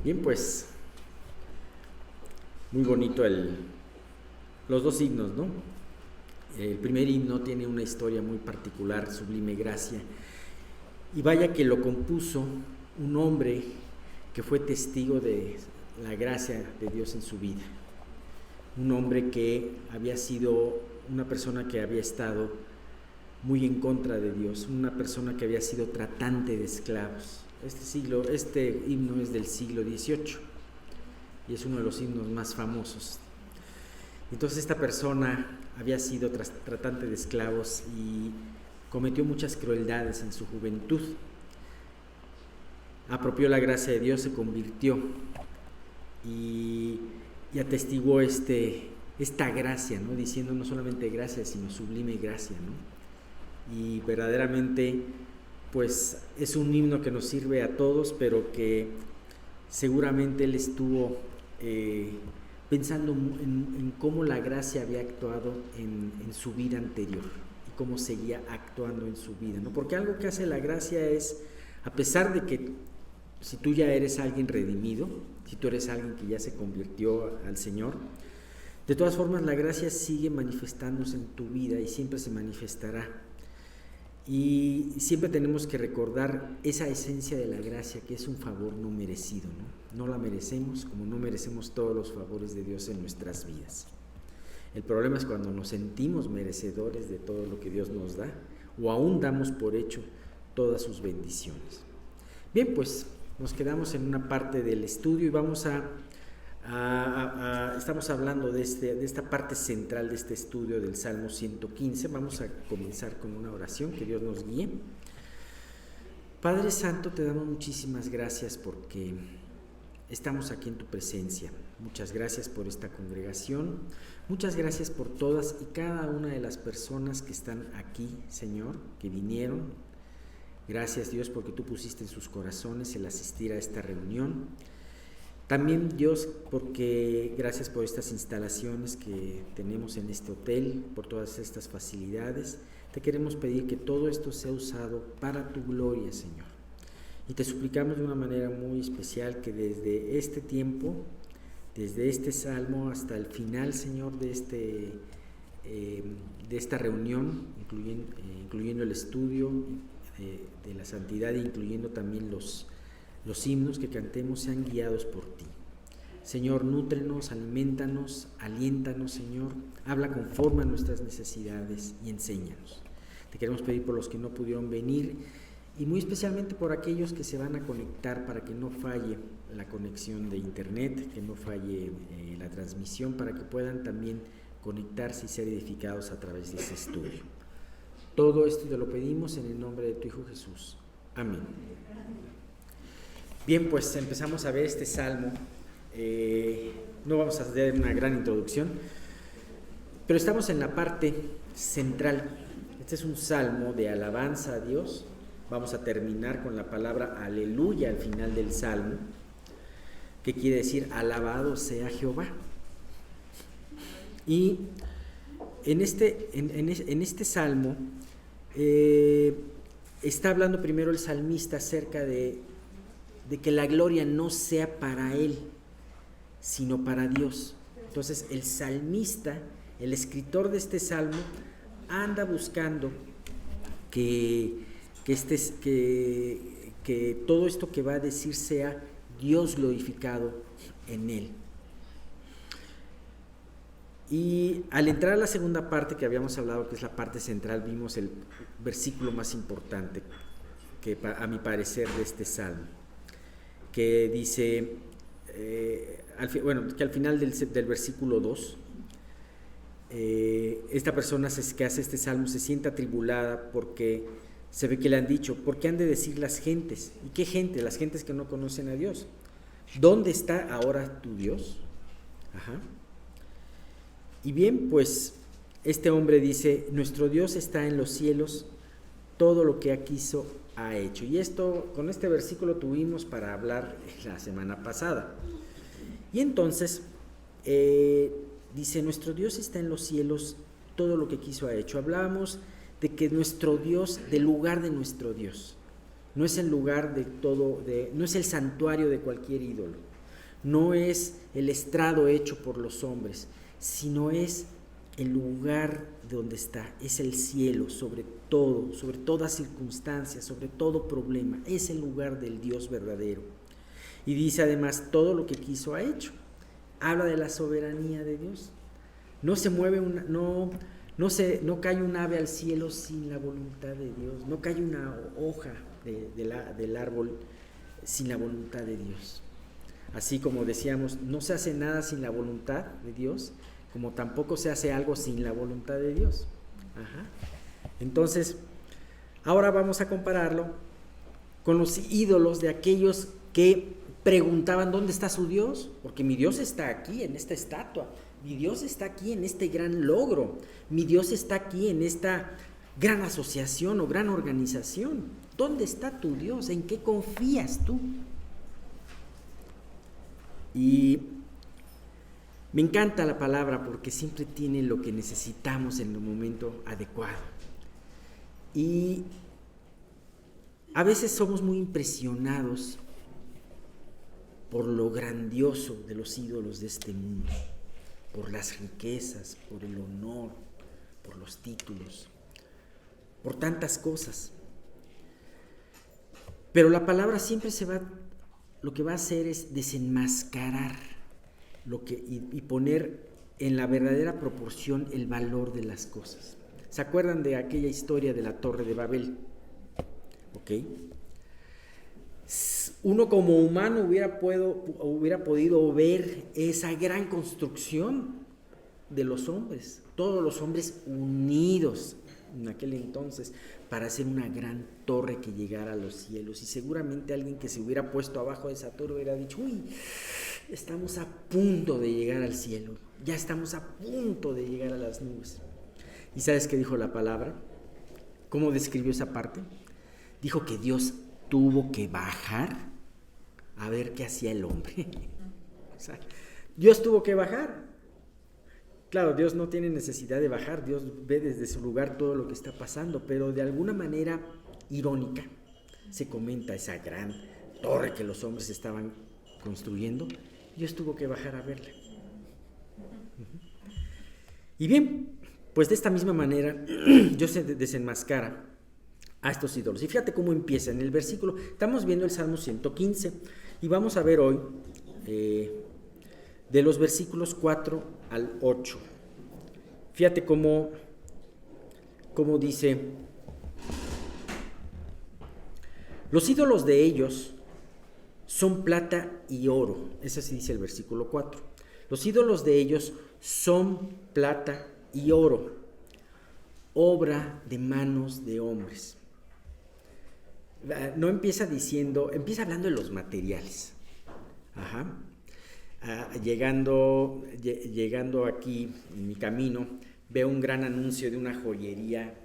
Bien, pues muy bonito los dos himnos, ¿no? El primer himno tiene una historia muy particular, Sublime Gracia, y vaya que lo compuso un hombre que fue testigo de la gracia de Dios en su vida, un hombre que había sido una persona que había estado muy en contra de Dios, una persona que había sido tratante de esclavos. Este himno es del siglo XVIII y es uno de los himnos más famosos. Entonces esta persona había sido tratante de esclavos y cometió muchas crueldades en su juventud. Apropió la gracia de Dios, se convirtió y atestiguó esta gracia, ¿no? Diciendo no solamente gracia, sino sublime gracia, ¿no? Y verdaderamente pues es un himno que nos sirve a todos, pero que seguramente él estuvo pensando en cómo la gracia había actuado en su vida anterior y cómo seguía actuando en su vida, ¿no? Porque algo que hace la gracia es, a pesar de que si tú ya eres alguien redimido, si tú eres alguien que ya se convirtió al Señor, de todas formas la gracia sigue manifestándose en tu vida y siempre se manifestará. Y siempre tenemos que recordar esa esencia de la gracia, que es un favor no merecido, ¿no? No la merecemos, como no merecemos todos los favores de Dios en nuestras vidas. El problema es cuando nos sentimos merecedores de todo lo que Dios nos da, o aún damos por hecho todas sus bendiciones. Bien, pues nos quedamos en una parte del estudio y vamos estamos hablando de esta parte central de este estudio del Salmo 115. Vamos a comenzar con una oración, que Dios nos guíe. Padre Santo, te damos muchísimas gracias porque estamos aquí en tu presencia. Muchas gracias por esta congregación, muchas gracias por todas y cada una de las personas que están aquí, Señor, que vinieron. Gracias, Dios, porque tú pusiste en sus corazones el asistir a esta reunión. También, Dios, porque gracias por estas instalaciones que tenemos en este hotel, por todas estas facilidades. Te queremos pedir que todo esto sea usado para tu gloria, Señor. Y te suplicamos de una manera muy especial que desde este tiempo, desde este salmo hasta el final, Señor, de esta reunión, incluyendo el estudio de la santidad, incluyendo también los himnos que cantemos, sean guiados por ti. Señor, nútrenos, alimentanos, aliéntanos, Señor, habla conforme a nuestras necesidades y enséñanos. Te queremos pedir por los que no pudieron venir y muy especialmente por aquellos que se van a conectar, para que no falle la conexión de internet, que no falle la transmisión, para que puedan también conectarse y ser edificados a través de ese estudio. Todo esto te lo pedimos en el nombre de tu Hijo Jesús. Amén. Bien, pues empezamos a ver este salmo. No vamos a hacer una gran introducción, pero estamos en la parte central. Este es un salmo de alabanza a Dios. Vamos a terminar con la palabra aleluya al final del salmo, que quiere decir alabado sea Jehová. Y en este salmo está hablando primero el salmista acerca de que la gloria no sea para él, sino para Dios. Entonces el salmista, el escritor de este salmo, anda buscando que todo esto que va a decir sea Dios glorificado en él. Y al entrar a la segunda parte que habíamos hablado, que es la parte central, vimos el versículo más importante, que a mi parecer, de este salmo, que dice, que al final del versículo 2, esta persona que hace este salmo se siente atribulada porque se ve que le han dicho, ¿por qué han de decir las gentes? ¿Y qué gente? Las gentes que no conocen a Dios. ¿Dónde está ahora tu Dios? Ajá. Y bien, pues este hombre dice, nuestro Dios está en los cielos, todo lo que quiso ha hecho. Y con este versículo tuvimos para hablar la semana pasada. Y entonces dice, nuestro Dios está en los cielos, todo lo que quiso ha hecho. Hablábamos de que nuestro Dios, del lugar de nuestro Dios, no es el lugar no es el santuario de cualquier ídolo. no es el estrado hecho por los hombres, sino es el lugar donde está, es el cielo, sobre todo, sobre toda circunstancia, sobre todo problema, es el lugar del Dios verdadero. Y dice además, todo lo que quiso ha hecho. Habla de la soberanía de Dios. No se mueve no cae un ave al cielo sin la voluntad de Dios, no cae una hoja del árbol sin la voluntad de Dios. Así como decíamos, no se hace nada sin la voluntad de Dios, como tampoco se hace algo sin la voluntad de Dios. Ajá. Entonces, ahora vamos a compararlo con los ídolos de aquellos que preguntaban ¿dónde está su Dios? Porque mi Dios está aquí en esta estatua, mi Dios está aquí en este gran logro, mi Dios está aquí en esta gran asociación o gran organización. ¿Dónde está tu Dios? ¿En qué confías tú? Y me encanta la palabra porque siempre tiene lo que necesitamos en el momento adecuado. Y a veces somos muy impresionados por lo grandioso de los ídolos de este mundo, por las riquezas, por el honor, por los títulos, por tantas cosas. Pero la palabra siempre lo que va a hacer es desenmascarar y poner en la verdadera proporción el valor de las cosas. ¿Se acuerdan de aquella historia de la Torre de Babel? ¿Ok? Uno como humano hubiera podido ver esa gran construcción de los hombres, todos los hombres unidos en aquel entonces para hacer una gran torre que llegara a los cielos, y seguramente alguien que se hubiera puesto abajo de esa torre hubiera dicho, uy, estamos a punto de llegar al cielo, ya estamos a punto de llegar a las nubes. ¿Y sabes qué dijo la palabra? ¿Cómo describió esa parte? Dijo que Dios tuvo que bajar a ver qué hacía el hombre. O sea, Dios tuvo que bajar. Claro, Dios no tiene necesidad de bajar, Dios ve desde su lugar todo lo que está pasando, pero de alguna manera irónica se comenta esa gran torre que los hombres estaban construyendo. Dios tuvo que bajar a verla. Y bien, pues de esta misma manera Dios se desenmascara a estos ídolos. Y fíjate cómo empieza en el versículo. Estamos viendo el Salmo 115 y vamos a ver hoy de los versículos 4 al 8. Fíjate cómo dice: los ídolos de ellos son plata y oro. Eso sí dice el versículo 4. Los ídolos de ellos son plata y oro, obra de manos de hombres. No empieza hablando de los materiales. Ajá. Llegando aquí en mi camino, veo un gran anuncio de una joyería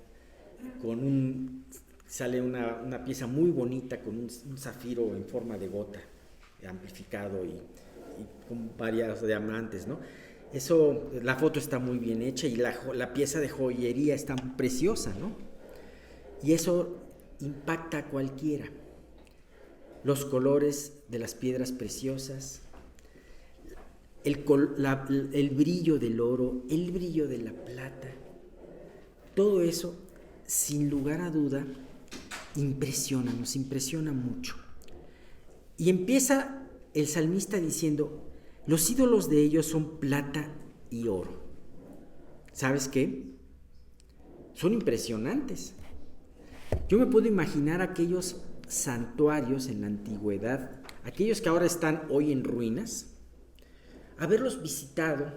sale una pieza muy bonita con un zafiro en forma de gota amplificado y con varios diamantes, ¿no? Eso, la foto está muy bien hecha y la pieza de joyería está preciosa, ¿no? Y eso impacta a cualquiera. Los colores de las piedras preciosas, el brillo del oro, el brillo de la plata, todo eso, sin lugar a duda, nos impresiona mucho. Y empieza el salmista diciendo: los ídolos de ellos son plata y oro. ¿Sabes qué? Son impresionantes. Yo me puedo imaginar aquellos santuarios en la antigüedad, aquellos que ahora están hoy en ruinas, haberlos visitado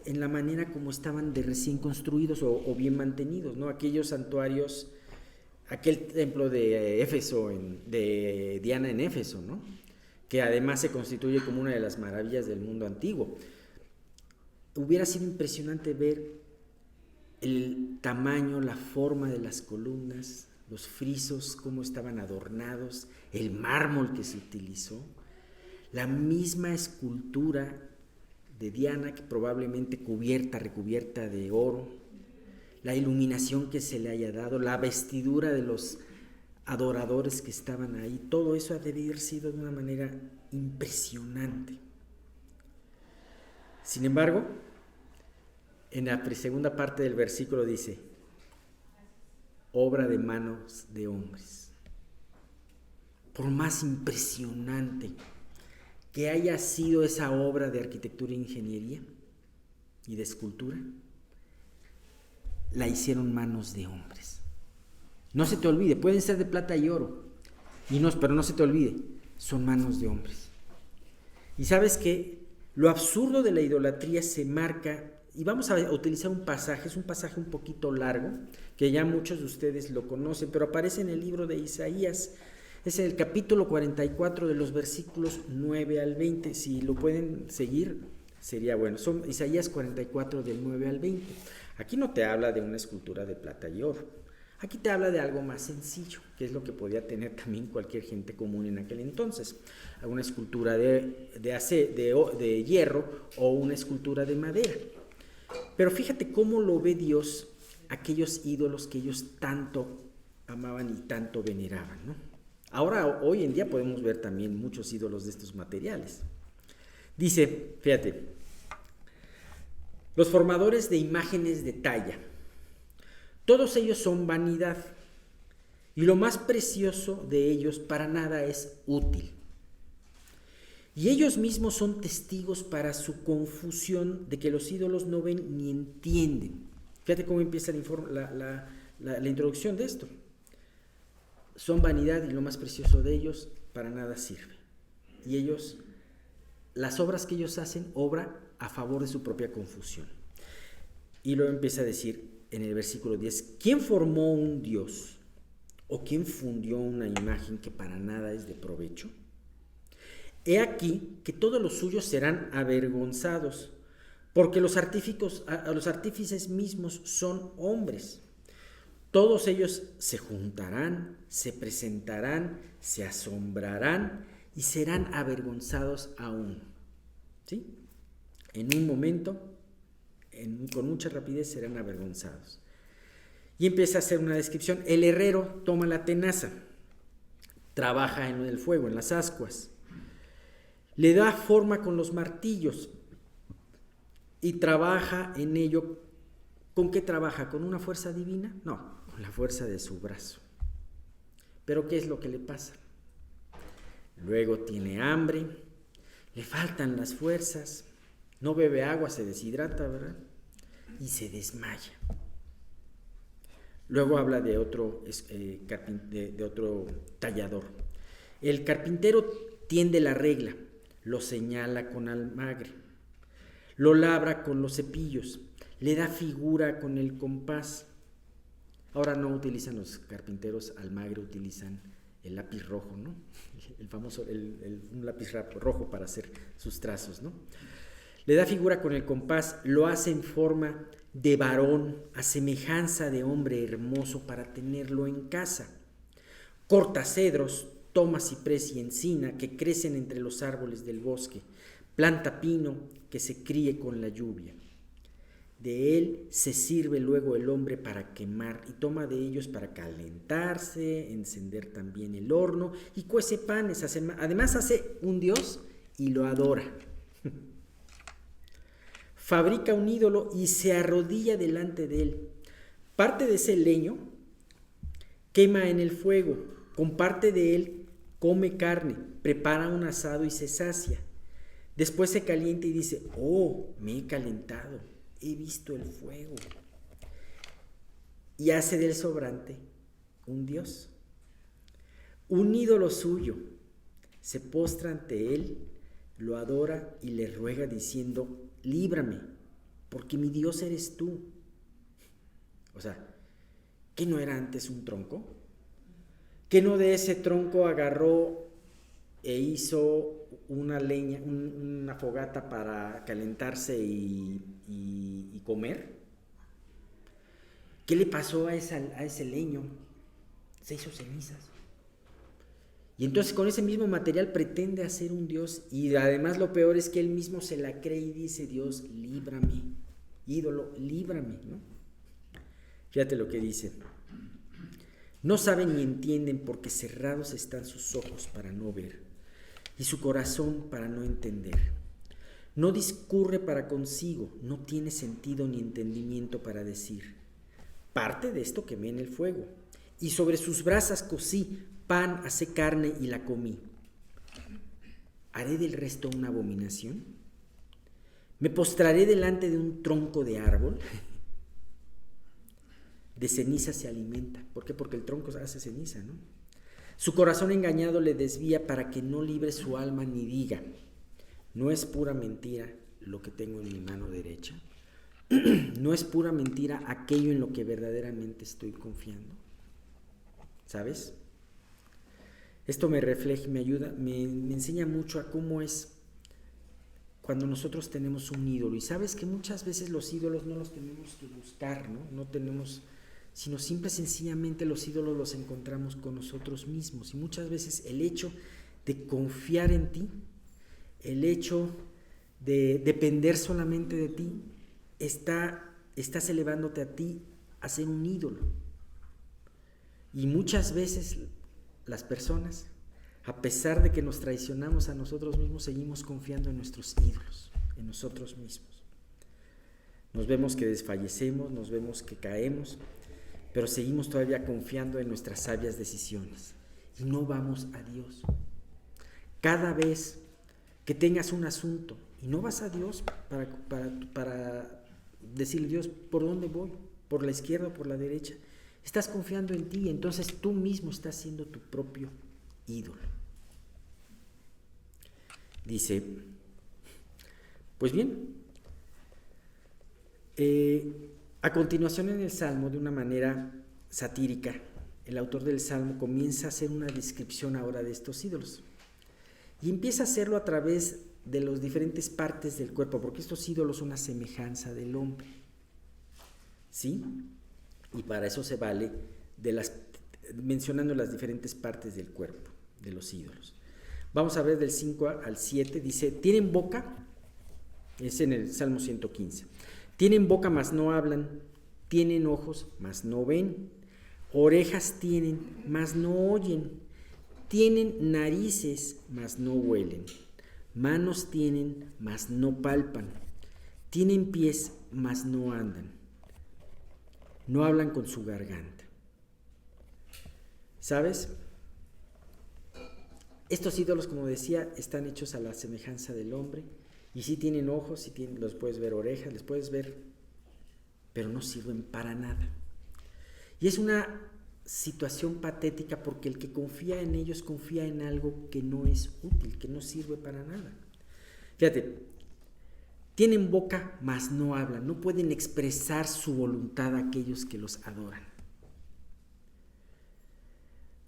en la manera como estaban de recién construidos o bien mantenidos, ¿no? Aquellos santuarios, aquel templo de Éfeso, de Diana en Éfeso, ¿no? Que además se constituye como una de las maravillas del mundo antiguo. Hubiera sido impresionante ver el tamaño, la forma de las columnas, los frisos, cómo estaban adornados, el mármol que se utilizó, la misma escultura de Diana, que probablemente recubierta de oro, la iluminación que se le haya dado, la vestidura de los adoradores que estaban ahí, todo eso ha de haber sido de una manera impresionante. Sin embargo, en la segunda parte del versículo dice, obra de manos de hombres. Por más impresionante que haya sido esa obra de arquitectura e ingeniería y de escultura, la hicieron manos de hombres. No se te olvide, pueden ser de plata y oro, pero no se te olvide, son manos de hombres. Y sabes que lo absurdo de la idolatría se marca, y vamos a utilizar un pasaje, es un pasaje un poquito largo, que ya muchos de ustedes lo conocen, pero aparece en el libro de Isaías, es el capítulo 44 de los versículos 9 al 20, si lo pueden seguir sería bueno, son Isaías 44 del 9 al 20. Aquí no te habla de una escultura de plata y oro, aquí te habla de algo más sencillo, que es lo que podía tener también cualquier gente común en aquel entonces, alguna escultura de hierro o una escultura de madera. Pero fíjate cómo lo ve Dios aquellos ídolos que ellos tanto amaban y tanto veneraban, ¿no? Ahora, hoy en día podemos ver también muchos ídolos de estos materiales. Dice, fíjate, los formadores de imágenes de talla, todos ellos son vanidad, y lo más precioso de ellos para nada es útil. Y ellos mismos son testigos para su confusión de que los ídolos no ven ni entienden. Fíjate cómo empieza la introducción de esto. Son vanidad y lo más precioso de ellos para nada sirve. Y ellos, las obras que ellos hacen, obra a favor de su propia confusión. Y luego empieza a decir en el versículo 10, ¿quién formó un Dios? ¿O quién fundió una imagen que para nada es de provecho? He aquí que todos los suyos serán avergonzados, porque los artífices mismos son hombres. Todos ellos se juntarán, se presentarán, se asombrarán y serán avergonzados aún. ¿Sí? En un momento, con mucha rapidez, serán avergonzados. Y empieza a hacer una descripción. El herrero toma la tenaza, trabaja en el fuego, en las ascuas, le da forma con los martillos y trabaja en ello. ¿Con qué trabaja? ¿Con una fuerza divina? No, con la fuerza de su brazo. Pero ¿qué es lo que le pasa? Luego tiene hambre, le faltan las fuerzas, no bebe agua, se deshidrata, ¿verdad? Y se desmaya. Luego habla de otro tallador. El carpintero tiende la regla, lo señala con almagre, lo labra con los cepillos, le da figura con el compás. Ahora no utilizan los carpinteros almagre, utilizan el lápiz rojo, ¿no? El famoso, un lápiz rojo para hacer sus trazos, ¿no? Le da figura con el compás, lo hace en forma de varón, a semejanza de hombre hermoso para tenerlo en casa. Corta cedros, toma ciprés y encina que crecen entre los árboles del bosque, planta pino que se críe con la lluvia. De él se sirve luego el hombre para quemar y toma de ellos para calentarse, encender también el horno y cuece panes. Además hace un dios y lo adora. Fabrica un ídolo y se arrodilla delante de él. Parte de ese leño quema en el fuego, con parte de él come carne, prepara un asado y se sacia. Después se calienta y dice, oh, me he calentado, he visto el fuego. Y hace del sobrante un dios, un ídolo suyo. Se postra ante él, lo adora y le ruega diciendo, líbrame, porque mi Dios eres tú. O sea, ¿qué no era antes un tronco? ¿Qué no de ese tronco agarró e hizo una leña, una fogata para calentarse y comer? ¿Qué le pasó a ese leño? Se hizo cenizas. Y entonces con ese mismo material pretende hacer un Dios, y además lo peor es que él mismo se la cree y dice, Dios, líbrame, ídolo, líbrame, ¿no? Fíjate lo que dice. No saben ni entienden porque cerrados están sus ojos para no ver y su corazón para no entender. No discurre para consigo, no tiene sentido ni entendimiento para decir. Parte de esto quemé en el fuego, y sobre sus brasas cocí pan, asé carne y la comí. ¿Haré del resto una abominación? ¿Me postraré delante de un tronco de árbol? De ceniza se alimenta. ¿Por qué? Porque el tronco hace ceniza, ¿no? Su corazón engañado le desvía para que no libre su alma ni diga, ¿no es pura mentira lo que tengo en mi mano derecha? ¿No es pura mentira aquello en lo que verdaderamente estoy confiando? ¿Sabes? Esto me refleja, me ayuda, me enseña mucho a cómo es cuando nosotros tenemos un ídolo. Y sabes que muchas veces los ídolos no los tenemos que buscar, ¿no? No tenemos, sino simple y sencillamente los ídolos los encontramos con nosotros mismos. Y muchas veces el hecho de confiar en ti, el hecho de depender solamente de ti, estás elevándote a ti a ser un ídolo. Y muchas veces las personas, a pesar de que nos traicionamos a nosotros mismos, seguimos confiando en nuestros ídolos, en nosotros mismos. Nos vemos que desfallecemos, nos vemos que caemos, pero seguimos todavía confiando en nuestras sabias decisiones y no vamos a Dios. Cada vez que tengas un asunto y no vas a Dios para decirle, Dios, ¿por dónde voy? ¿Por la izquierda o por la derecha? Estás confiando en ti, entonces tú mismo estás siendo tu propio ídolo. Dice, pues bien, a continuación en el Salmo, de una manera satírica, el autor del Salmo comienza a hacer una descripción ahora de estos ídolos. Y empieza a hacerlo a través de las diferentes partes del cuerpo, porque estos ídolos son una semejanza del hombre. ¿Sí? Y para eso se vale mencionando las diferentes partes del cuerpo de los ídolos. Vamos a ver del 5 al 7, dice, tienen boca, es en el Salmo 115, tienen boca mas no hablan, tienen ojos mas no ven, orejas tienen mas no oyen, tienen narices mas no huelen, manos tienen mas no palpan, tienen pies mas no andan, no hablan con su garganta. ¿Sabes? Estos ídolos, como decía, están hechos a la semejanza del hombre, y sí tienen ojos, sí los puedes ver, orejas, les puedes ver, pero no sirven para nada. Y es una situación patética porque el que confía en ellos confía en algo que no es útil, que no sirve para nada. Fíjate, tienen boca, mas no hablan, no pueden expresar su voluntad a aquellos que los adoran.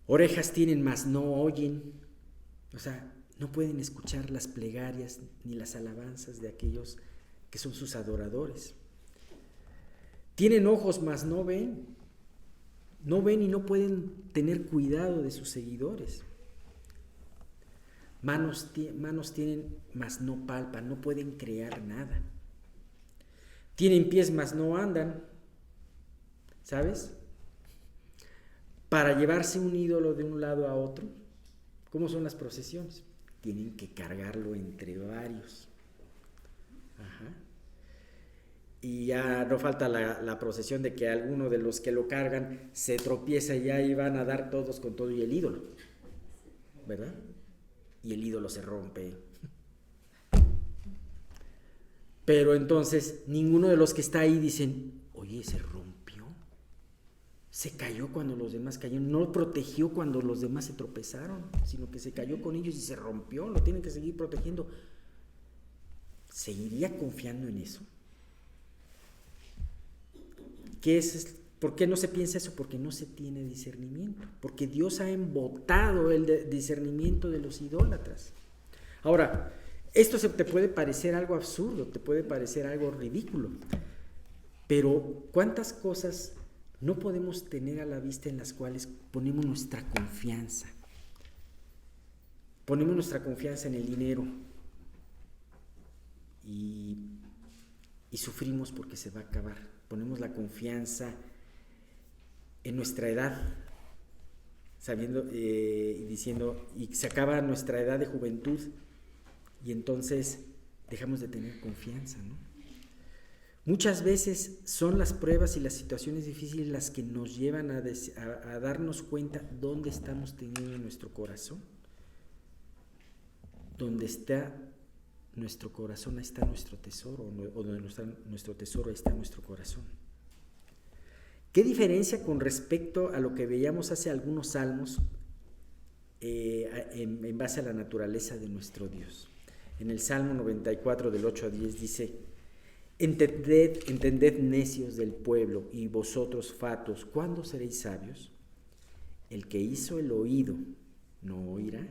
Orejas tienen, mas no oyen, o sea, no pueden escuchar las plegarias ni las alabanzas de aquellos que son sus adoradores. Tienen ojos, mas no ven y no pueden tener cuidado de sus seguidores. Manos tienen, mas no palpan, no pueden crear nada. Tienen pies, mas no andan, ¿sabes? Para llevarse un ídolo de un lado a otro, ¿cómo son las procesiones? Tienen que cargarlo entre varios. Ajá. Y ya no falta la procesión de que alguno de los que lo cargan se tropieza y ahí van a dar todos con todo y el ídolo, ¿verdad? Y el ídolo se rompe. Pero entonces ninguno de los que está ahí dicen, oye, se rompió, se cayó cuando los demás cayeron, no protegió cuando los demás se tropezaron, sino que se cayó con ellos y se rompió, lo tienen que seguir protegiendo. ¿Seguiría confiando en eso? ¿Por qué no se piensa eso? Porque no se tiene discernimiento, porque Dios ha embotado el discernimiento de los idólatras. Ahora, esto te puede parecer algo absurdo, te puede parecer algo ridículo, pero ¿cuántas cosas no podemos tener a la vista en las cuales ponemos nuestra confianza? Ponemos nuestra confianza en el dinero y sufrimos porque se va a acabar. Ponemos la confianza en nuestra edad, sabiendo diciendo, y se acaba nuestra edad de juventud, y entonces dejamos de tener confianza, ¿no? Muchas veces son las pruebas y las situaciones difíciles las que nos llevan a darnos cuenta dónde estamos teniendo nuestro corazón. Donde está nuestro corazón, ahí está nuestro tesoro, o donde está nuestro tesoro, ahí está nuestro corazón. ¿Qué diferencia con respecto a lo que veíamos hace algunos salmos en base a la naturaleza de nuestro Dios? En el Salmo 94 del 8 a 10 dice: entended necios del pueblo, y vosotros fatuos, ¿cuándo seréis sabios? El que hizo el oído, ¿no oirá?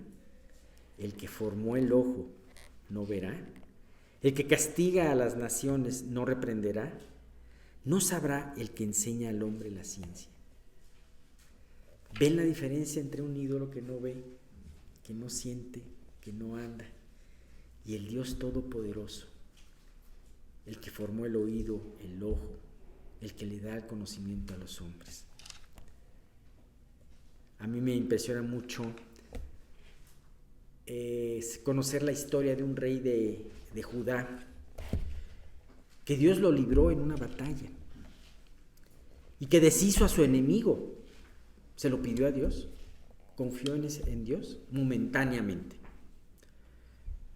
El que formó el ojo, ¿no verá? El que castiga a las naciones, ¿no reprenderá? ¿No sabrá el que enseña al hombre la ciencia? ¿Ven la diferencia entre un ídolo que no ve, que no siente, que no anda, y el Dios Todopoderoso, el que formó el oído, el ojo, el que le da el conocimiento a los hombres? A mí me impresiona mucho conocer la historia de un rey de Judá, que Dios lo libró en una batalla y que deshizo a su enemigo. Se lo pidió a Dios, confió en Dios momentáneamente,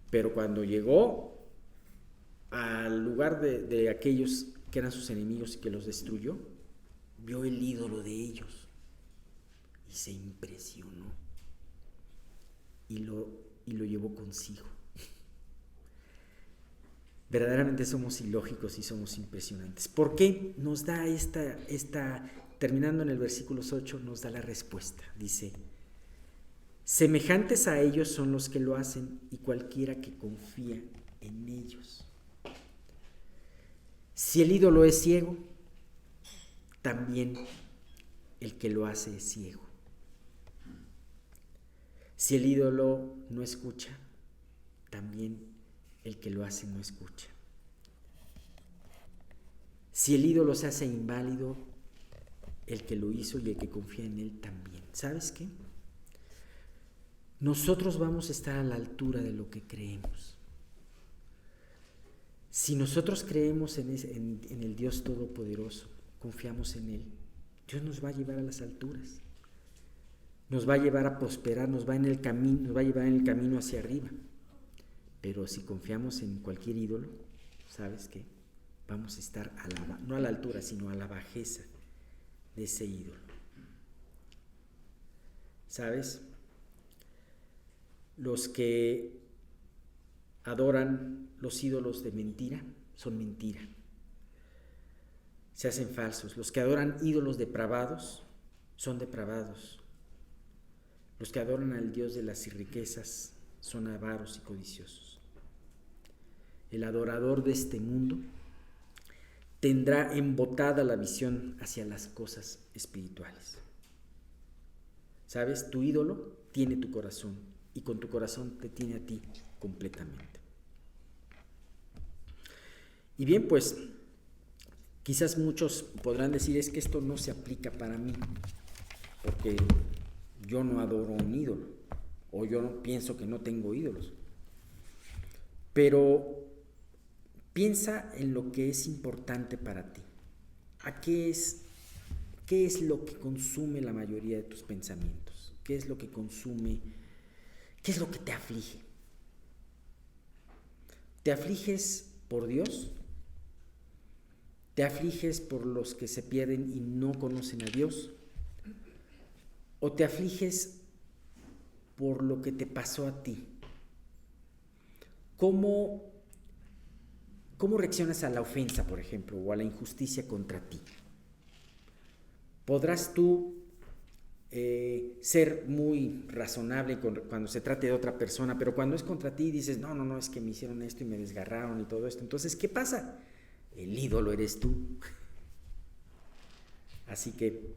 pero cuando llegó al lugar de aquellos que eran sus enemigos y que los destruyó, vio el ídolo de ellos y se impresionó y lo llevó consigo. Verdaderamente somos ilógicos y somos impresionantes. ¿Por qué? Nos da terminando en el versículo 8, nos da la respuesta. Dice: semejantes a ellos son los que lo hacen, y cualquiera que confía en ellos. Si el ídolo es ciego, también el que lo hace es ciego. Si el ídolo no escucha, también el que lo hace no escucha. Si el ídolo se hace inválido, el que lo hizo y el que confía en él también. ¿Sabes qué? Nosotros vamos a estar a la altura de lo que creemos. Si nosotros creemos en el Dios Todopoderoso, confiamos en Él, Dios nos va a llevar a las alturas, nos va a llevar a prosperar, nos va a llevar en el camino hacia arriba. Pero si confiamos en cualquier ídolo, ¿sabes qué? Vamos a estar no a la altura, sino a la bajeza de ese ídolo. ¿Sabes? Los que adoran los ídolos de mentira son mentira. Se hacen falsos. Los que adoran ídolos depravados son depravados. Los que adoran al Dios de las riquezas son avaros y codiciosos. El adorador de este mundo tendrá embotada la visión hacia las cosas espirituales. ¿Sabes? Tu ídolo tiene tu corazón y con tu corazón te tiene a ti completamente. Y bien, pues quizás muchos podrán decir: es que esto no se aplica para mí porque yo no adoro un ídolo, o yo no pienso que no tengo ídolos. Pero piensa en lo que es importante para ti. ¿Qué es lo que consume la mayoría de tus pensamientos? ¿Qué es lo que consume? ¿Qué es lo que te aflige? ¿Te afliges por Dios? ¿Te afliges por los que se pierden y no conocen a Dios? ¿O te afliges por lo que te pasó a ti? ¿Cómo reaccionas a la ofensa, por ejemplo, o a la injusticia contra ti? ¿Podrás tú ser muy razonable cuando se trate de otra persona, pero cuando es contra ti dices: no, es que me hicieron esto y me desgarraron y todo esto? Entonces, ¿qué pasa? El ídolo eres tú. Así que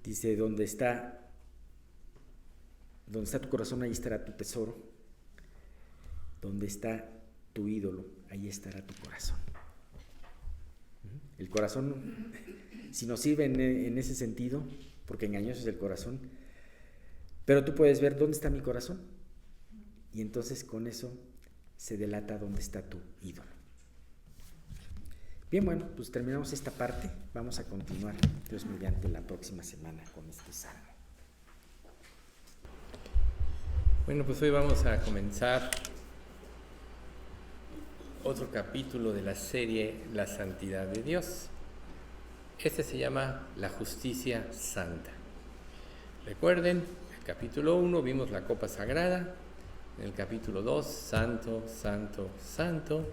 dice: donde está tu corazón, ahí estará tu tesoro. Donde está tu ídolo, ahí estará tu corazón. El corazón, si nos sirve en ese sentido, porque engañoso es el corazón, pero tú puedes ver dónde está mi corazón, y entonces con eso se delata dónde está tu ídolo. Bien, bueno, pues terminamos esta parte. Vamos a continuar, Dios mediante, la próxima semana con este salmo. Bueno, pues hoy vamos a comenzar otro capítulo de la serie La Santidad de Dios. Este se llama La Justicia Santa. Recuerden, en el capítulo 1 vimos la copa sagrada, en el capítulo 2, Santo, Santo, Santo,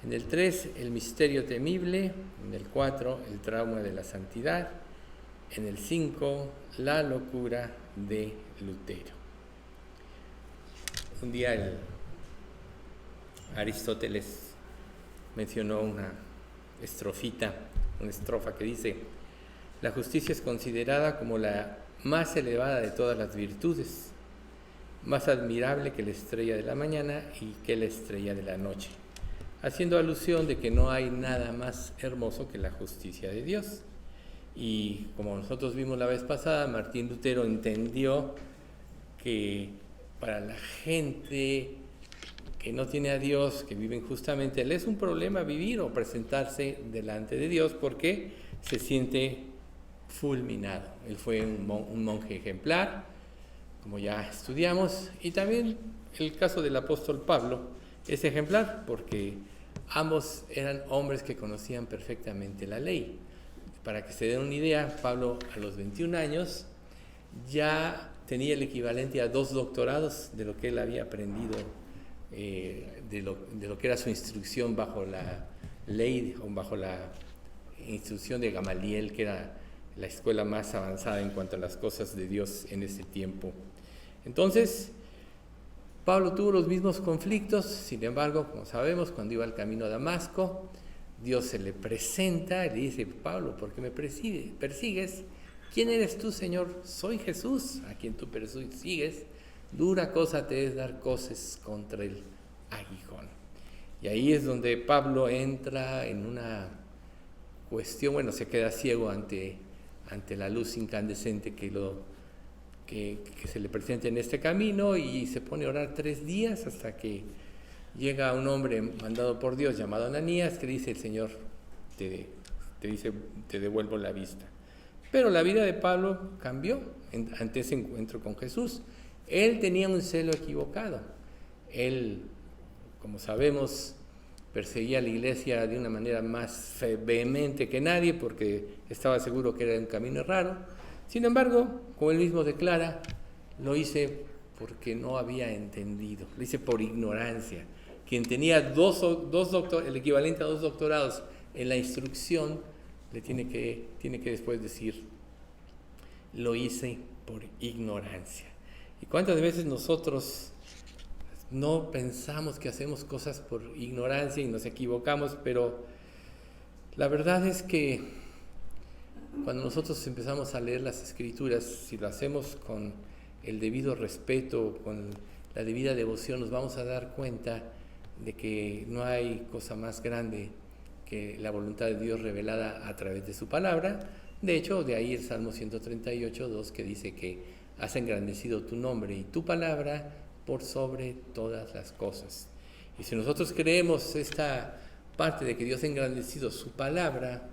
en el 3, el misterio temible, en el 4, el trauma de la santidad, en el 5, la locura de Lutero. Un día Aristóteles mencionó una estrofa que dice: la justicia es considerada como la más elevada de todas las virtudes, más admirable que la estrella de la mañana y que la estrella de la noche, haciendo alusión de que no hay nada más hermoso que la justicia de Dios. Y como nosotros vimos la vez pasada, Martín Lutero entendió que para la gente que no tiene a Dios, que vive injustamente, le es un problema vivir o presentarse delante de Dios porque se siente fulminado. Él fue un monje ejemplar, como ya estudiamos, y también el caso del apóstol Pablo es ejemplar porque ambos eran hombres que conocían perfectamente la ley. Para que se den una idea, Pablo a los 21 años ya tenía el equivalente a 2 doctorados de lo que él había aprendido, de lo que era su instrucción bajo la ley o bajo la instrucción de Gamaliel, que era la escuela más avanzada en cuanto a las cosas de Dios en ese tiempo. Entonces, Pablo tuvo los mismos conflictos. Sin embargo, como sabemos, cuando iba al camino a Damasco, Dios se le presenta y le dice: Pablo, ¿por qué me persigues? ¿Quién eres tú, Señor? Soy Jesús, a quien tú persigues. Dura cosa te es dar coces contra el aguijón. Y ahí es donde Pablo entra en una cuestión, se queda ciego ante la luz incandescente que se le presenta en este camino, y se pone a orar 3 días hasta que llega un hombre mandado por Dios llamado Ananías, que dice: el Señor te dice, te devuelvo la vista. Pero la vida de Pablo cambió ante ese encuentro con Jesús. Él tenía un celo equivocado. Él, como sabemos, perseguía a la iglesia de una manera más vehemente que nadie porque estaba seguro que era un camino raro. Sin embargo, como él mismo declara, lo hice porque no había entendido, lo hice por ignorancia. Quien tenía el equivalente a 2 doctorados en la instrucción, le tiene que después decir: lo hice por ignorancia. ¿Y cuántas veces nosotros no pensamos que hacemos cosas por ignorancia y nos equivocamos? Pero la verdad es que cuando nosotros empezamos a leer las Escrituras, si lo hacemos con el debido respeto, con la debida devoción, nos vamos a dar cuenta de que no hay cosa más grande que la voluntad de Dios revelada a través de su palabra. De hecho, de ahí el Salmo 138:2, que dice que has engrandecido tu nombre y tu palabra por sobre todas las cosas. Y si nosotros creemos esta parte de que Dios ha engrandecido su palabra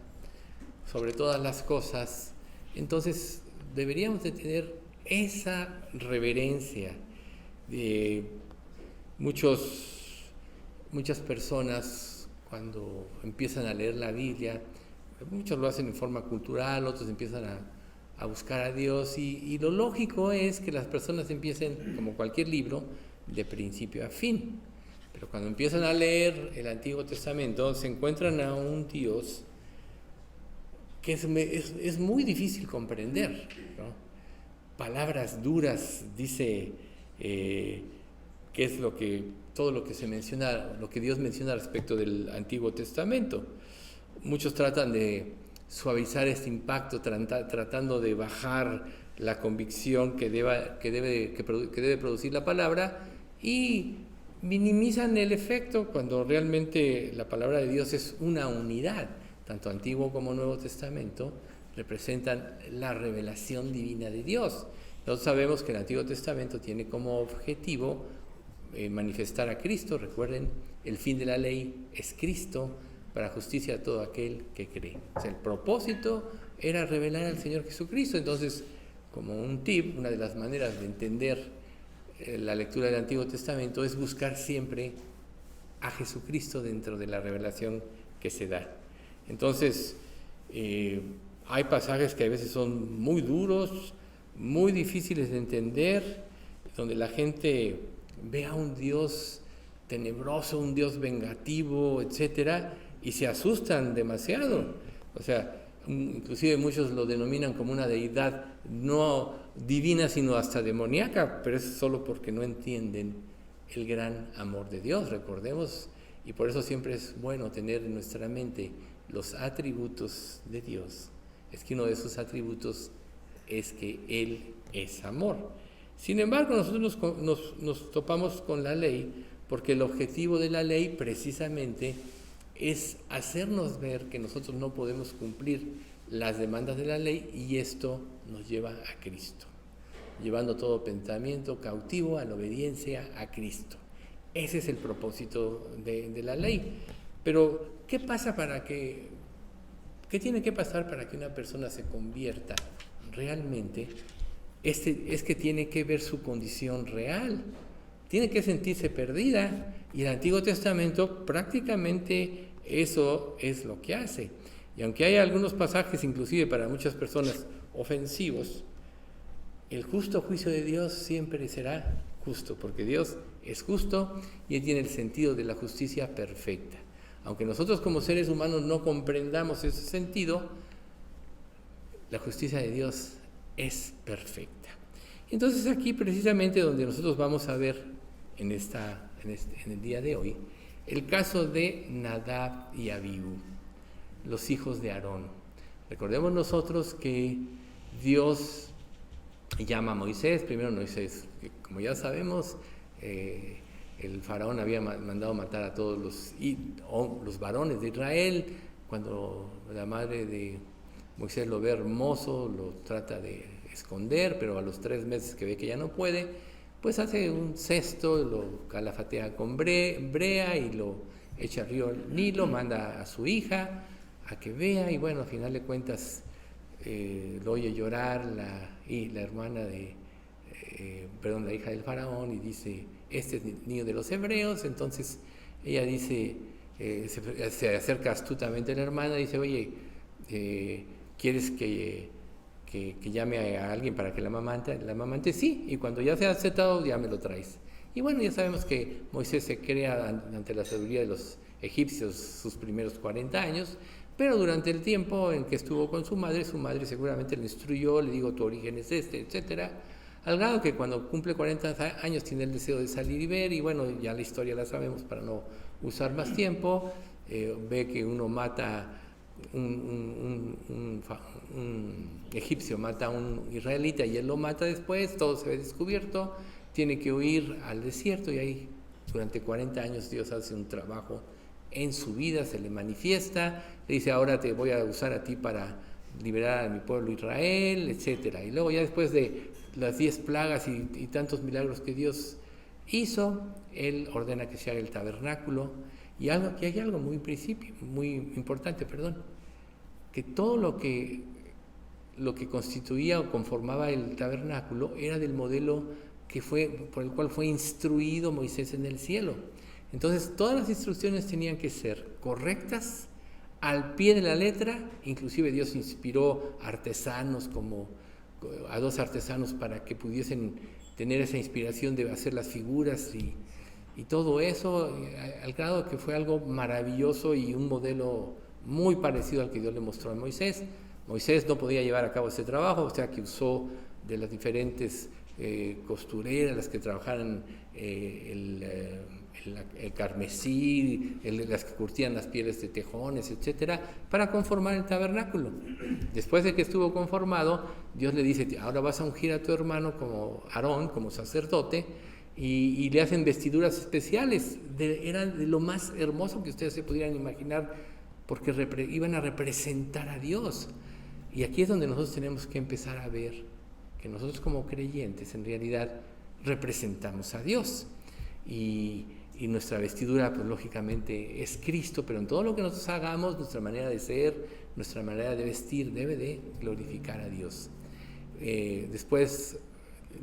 sobre todas las cosas, entonces deberíamos de tener esa reverencia. Muchas personas, cuando empiezan a leer la Biblia, muchos lo hacen en forma cultural, otros empiezan a buscar a Dios, y lo lógico es que las personas empiecen, como cualquier libro, de principio a fin. Pero cuando empiezan a leer el Antiguo Testamento, se encuentran a un Dios que es muy difícil comprender, ¿no? Palabras duras, dice que es todo lo que se menciona, lo que Dios menciona respecto del Antiguo Testamento. Muchos tratan de suavizar este impacto, tratando de bajar la convicción que debe producir la palabra, y minimizan el efecto cuando realmente la palabra de Dios es una unidad. Tanto Antiguo como Nuevo Testamento representan la revelación divina de Dios. Nosotros sabemos que el Antiguo Testamento tiene como objetivo manifestar a Cristo. Recuerden, el fin de la ley es Cristo, para justicia a todo aquel que cree. O sea, el propósito era revelar al Señor Jesucristo. Entonces, como un tip, una de las maneras de entender la lectura del Antiguo Testamento es buscar siempre a Jesucristo dentro de la revelación que se da. Entonces, hay pasajes que a veces son muy duros, muy difíciles de entender, donde la gente ve a un Dios tenebroso, un Dios vengativo, etcétera, y se asustan demasiado. O sea, inclusive muchos lo denominan como una deidad no divina, sino hasta demoníaca, pero es solo porque no entienden el gran amor de Dios. Recordemos, y por eso siempre es bueno tener en nuestra mente los atributos de Dios. Es que uno de sus atributos es que Él es amor. Sin embargo, nosotros nos topamos con la ley, porque el objetivo de la ley precisamente es hacernos ver que nosotros no podemos cumplir las demandas de la ley, y esto nos lleva a Cristo, llevando todo pensamiento cautivo a la obediencia a Cristo. Ese es el propósito de la ley. Pero, ¿qué tiene que pasar para que una persona se convierta realmente? Es que tiene que ver su condición real, tiene que sentirse perdida, y el Antiguo Testamento prácticamente eso es lo que hace. Y aunque hay algunos pasajes, inclusive para muchas personas, ofensivos, el justo juicio de Dios siempre será justo, porque Dios es justo y Él tiene el sentido de la justicia perfecta. Aunque nosotros como seres humanos no comprendamos ese sentido, la justicia de Dios es perfecta. Entonces aquí precisamente donde nosotros vamos a ver en el día de hoy el caso de Nadab y Abiú, los hijos de Aarón. Recordemos nosotros que Dios llama a Moisés. Primero Moisés, como ya sabemos, el faraón había mandado matar a todos los varones de Israel. Cuando la madre de Moisés lo ve hermoso, lo trata de esconder, pero a los 3 meses que ve que ya no puede, pues hace un cesto, lo calafatea con brea y lo echa al río Nilo, manda a su hija a que vea, y bueno, al final de cuentas lo oye llorar la hermana la hija del faraón, y dice: este es el niño de los hebreos. Entonces ella dice, se acerca astutamente a la hermana y dice: oye, ¿quieres que llame a alguien para que la amamante? Sí, y cuando ya se ha aceptado, ya me lo traes. Y bueno, ya sabemos que Moisés se crea ante la sabiduría de los egipcios sus primeros 40 años, pero durante el tiempo en que estuvo con su madre seguramente le instruyó, le dijo: tu origen es este, etcétera, al grado que cuando cumple 40 años tiene el deseo de salir y ver, y bueno, ya la historia la sabemos para no usar más tiempo. Ve que uno mata un egipcio, mata a un israelita, y él lo mata después, todo se ve descubierto, tiene que huir al desierto, y ahí durante 40 años Dios hace un trabajo en su vida, se le manifiesta, le dice: ahora te voy a usar a ti para liberar a mi pueblo Israel, etcétera. Y luego ya después de las 10 plagas y tantos milagros que Dios hizo, Él ordena que se haga el tabernáculo. Y hay algo muy importante, que todo lo que constituía o conformaba el tabernáculo era del modelo por el cual fue instruido Moisés en el cielo. Entonces todas las instrucciones tenían que ser correctas, al pie de la letra. Inclusive Dios inspiró artesanos, a 2 artesanos, para que pudiesen tener esa inspiración de hacer las figuras y todo eso, al grado que fue algo maravilloso y un modelo muy parecido al que Dios le mostró a Moisés. Moisés no podía llevar a cabo ese trabajo, o sea que usó de las diferentes costureras, las que trabajaran el carmesí, las que curtían las pieles de tejones, etcétera, para conformar el tabernáculo. Después de que estuvo conformado, Dios le dice: ahora vas a ungir a tu hermano como Aarón, como sacerdote, y le hacen vestiduras especiales. Eran de lo más hermoso que ustedes se pudieran imaginar, porque iban a representar a Dios. Y aquí es donde nosotros tenemos que empezar a ver que nosotros como creyentes en realidad representamos a Dios. y nuestra vestidura, pues lógicamente es Cristo, pero en todo lo que nosotros hagamos, nuestra manera de ser, nuestra manera de vestir debe de glorificar a Dios. Después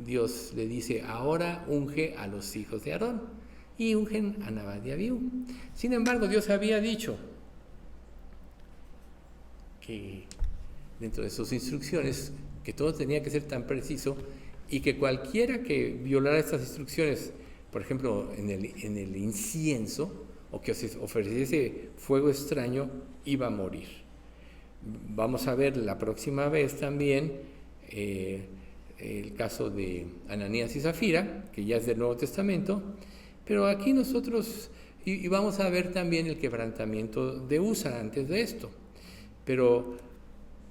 Dios le dice, ahora unge a los hijos de Aarón, y ungen a Nadab y Abiú. Sin embargo, Dios había dicho que dentro de sus instrucciones, que todo tenía que ser tan preciso, y que cualquiera que violara estas instrucciones, por ejemplo, en el incienso, o que ofreciese fuego extraño, iba a morir. Vamos a ver la próxima vez también el caso de Ananías y Zafira, que ya es del Nuevo Testamento, pero aquí nosotros, y vamos a ver también el quebrantamiento de Usa antes de esto. Pero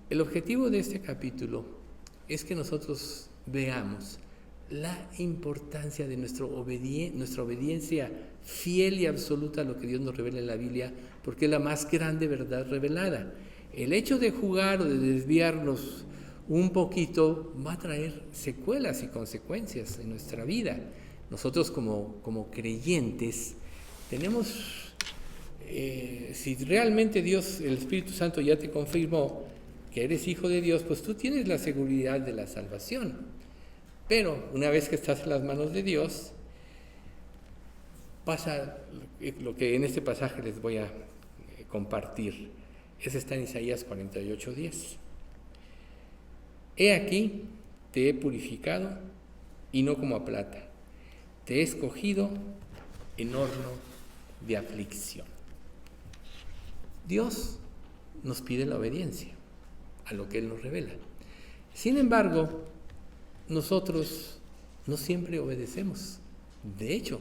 el objetivo de este capítulo es que nosotros veamos la importancia de nuestra obediencia fiel y absoluta a lo que Dios nos revela en la Biblia, porque es la más grande verdad revelada. El hecho de jugar o de desviarnos un poquito va a traer secuelas y consecuencias en nuestra vida. Nosotros como creyentes tenemos, si realmente Dios, el Espíritu Santo ya te confirmó que eres hijo de Dios, pues tú tienes la seguridad de la salvación. Pero una vez que estás en las manos de Dios, pasa lo que en este pasaje les voy a compartir. Ese está en Isaías 48:10. He aquí, te he purificado, y no como a plata. Te he escogido en horno de aflicción. Dios nos pide la obediencia a lo que Él nos revela. Sin embargo, nosotros no siempre obedecemos. De hecho,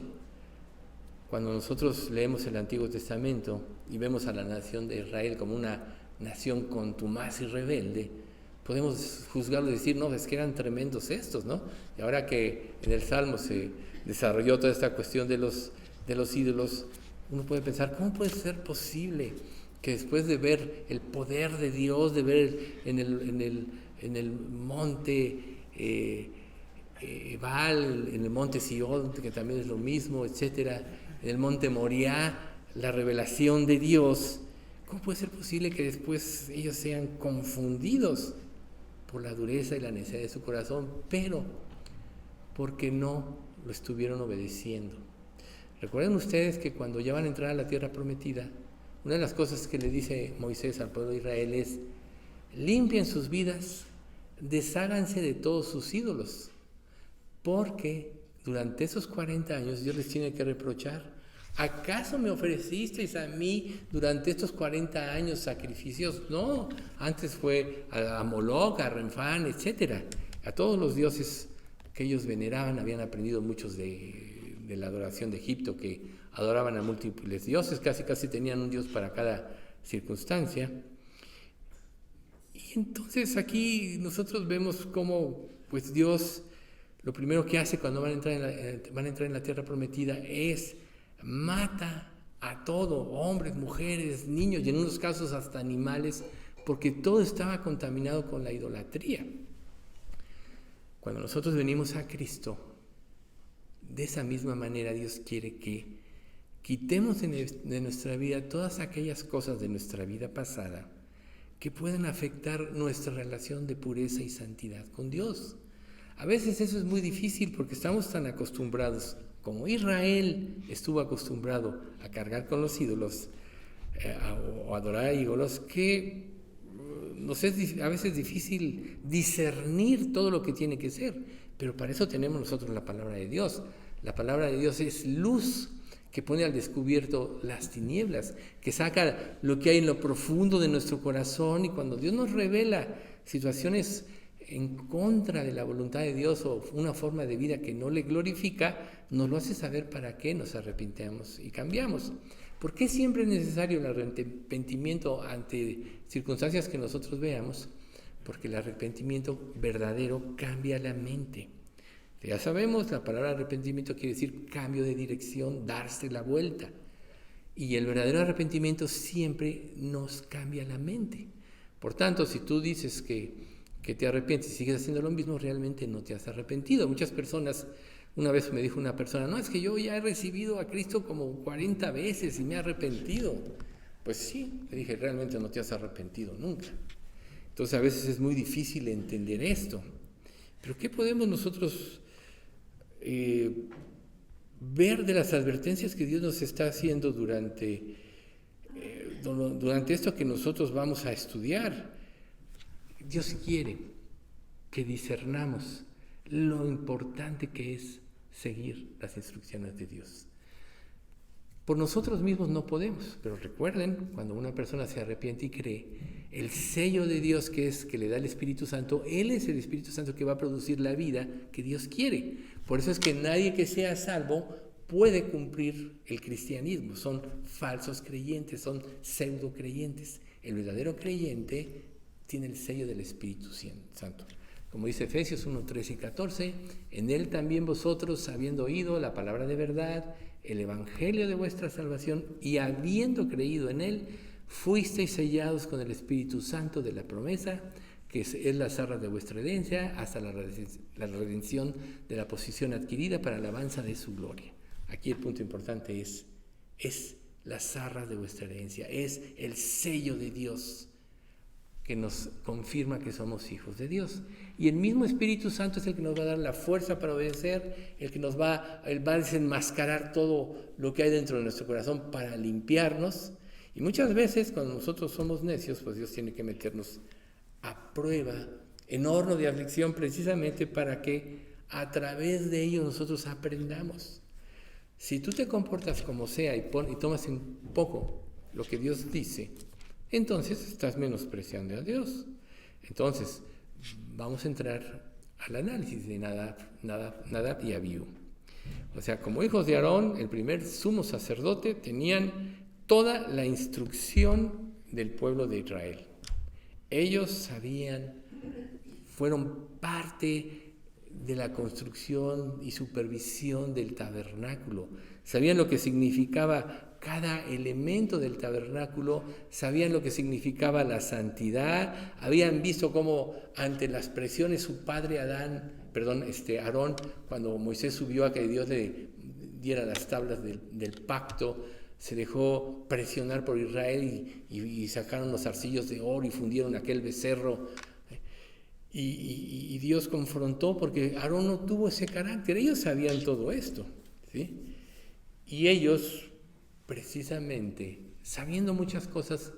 cuando nosotros leemos el Antiguo Testamento y vemos a la nación de Israel como una nación contumaz y rebelde, podemos juzgarlo y decir, no, es que eran tremendos estos, ¿no? Y ahora que en el Salmo se desarrolló toda esta cuestión de los ídolos, uno puede pensar, ¿cómo puede ser posible que después de ver el poder de Dios, de ver en el monte Ebal, en el monte Sion, que también es lo mismo, etcétera, en el monte Moriah, la revelación de Dios, ¿cómo puede ser posible que después ellos sean confundidos por la dureza y la necedad de su corazón? Pero porque no lo estuvieron obedeciendo. Recuerden ustedes que cuando ya van a entrar a la tierra prometida, una de las cosas que le dice Moisés al pueblo de Israel es: limpien sus vidas, desháganse de todos sus ídolos, porque durante esos 40 años Dios les tiene que reprochar: ¿acaso me ofrecisteis a mí durante estos 40 años sacrificios? No, antes fue a Moloch, a Renfán, etcétera, a todos los dioses que ellos veneraban. Habían aprendido muchos de la adoración de Egipto, que adoraban a múltiples dioses, casi tenían un dios para cada circunstancia. Y entonces aquí nosotros vemos cómo pues Dios lo primero que hace cuando van a entrar en la tierra prometida es mata a todo, hombres, mujeres, niños, y en unos casos hasta animales, porque todo estaba contaminado con la idolatría. Cuando nosotros venimos a Cristo, de esa misma manera Dios quiere que quitemos de nuestra vida todas aquellas cosas de nuestra vida pasada que pueden afectar nuestra relación de pureza y santidad con Dios. A veces eso es muy difícil porque estamos tan acostumbrados, como Israel estuvo acostumbrado a cargar con los ídolos o adorar a ídolos, que nos es a veces difícil discernir todo lo que tiene que ser, pero para eso tenemos nosotros la palabra de Dios. La palabra de Dios es luz que pone al descubierto las tinieblas, que saca lo que hay en lo profundo de nuestro corazón, y cuando Dios nos revela situaciones en contra de la voluntad de Dios o una forma de vida que no le glorifica, nos lo hace saber para qué nos arrepintamos y cambiamos. ¿Por qué siempre es necesario el arrepentimiento ante circunstancias que nosotros veamos? Porque el arrepentimiento verdadero cambia la mente. Ya sabemos, la palabra arrepentimiento quiere decir cambio de dirección, darse la vuelta. Y el verdadero arrepentimiento siempre nos cambia la mente. Por tanto, si tú dices que te arrepientes y sigues haciendo lo mismo, realmente no te has arrepentido. Muchas personas Una vez me dijo una persona, no, es que yo ya he recibido a Cristo como 40 veces y me he arrepentido. Pues sí, le dije, realmente no te has arrepentido nunca. Entonces a veces es muy difícil entender esto. Pero ¿qué podemos nosotros ver de las advertencias que Dios nos está haciendo durante esto que nosotros vamos a estudiar? Dios quiere que discernamos lo importante que es seguir las instrucciones de Dios. Por nosotros mismos no podemos, pero recuerden, cuando una persona se arrepiente y cree, el sello de Dios que le da el Espíritu Santo, Él es el Espíritu Santo que va a producir la vida que Dios quiere. Por eso es que nadie que sea salvo puede cumplir el cristianismo. Son falsos creyentes, son pseudo creyentes. El verdadero creyente tiene el sello del Espíritu Santo. Como dice Efesios 1, 13 y 14, en Él también vosotros, habiendo oído la palabra de verdad, el evangelio de vuestra salvación, y habiendo creído en Él, fuisteis sellados con el Espíritu Santo de la promesa, que es las arras de vuestra herencia, hasta la redención de la posesión adquirida para la alabanza de su gloria. Aquí el punto importante es las arras de vuestra herencia, es el sello de Dios que nos confirma que somos hijos de Dios. Y el mismo Espíritu Santo es el que nos va a dar la fuerza para obedecer, el que Él va a desenmascarar todo lo que hay dentro de nuestro corazón para limpiarnos. Y muchas veces cuando nosotros somos necios, pues Dios tiene que meternos a prueba, en horno de aflicción, precisamente para que a través de ello nosotros aprendamos. Si tú te comportas como sea y tomas en poco lo que Dios dice, entonces estás menospreciando a Dios. Entonces, vamos a entrar al análisis de Nadab y Abiú. O sea, como hijos de Aarón, el primer sumo sacerdote, tenían toda la instrucción del pueblo de Israel. Ellos sabían, fueron parte de la construcción y supervisión del tabernáculo. Sabían lo que significaba cada elemento del tabernáculo, sabían lo que significaba la santidad, habían visto cómo ante las presiones su padre Aarón, cuando Moisés subió a que Dios le diera las tablas del pacto, se dejó presionar por Israel y sacaron los arcillos de oro y fundieron aquel becerro. Y Dios confrontó porque Aarón no tuvo ese carácter. Ellos sabían todo esto, ¿sí? Y ellos, precisamente, sabiendo muchas cosas,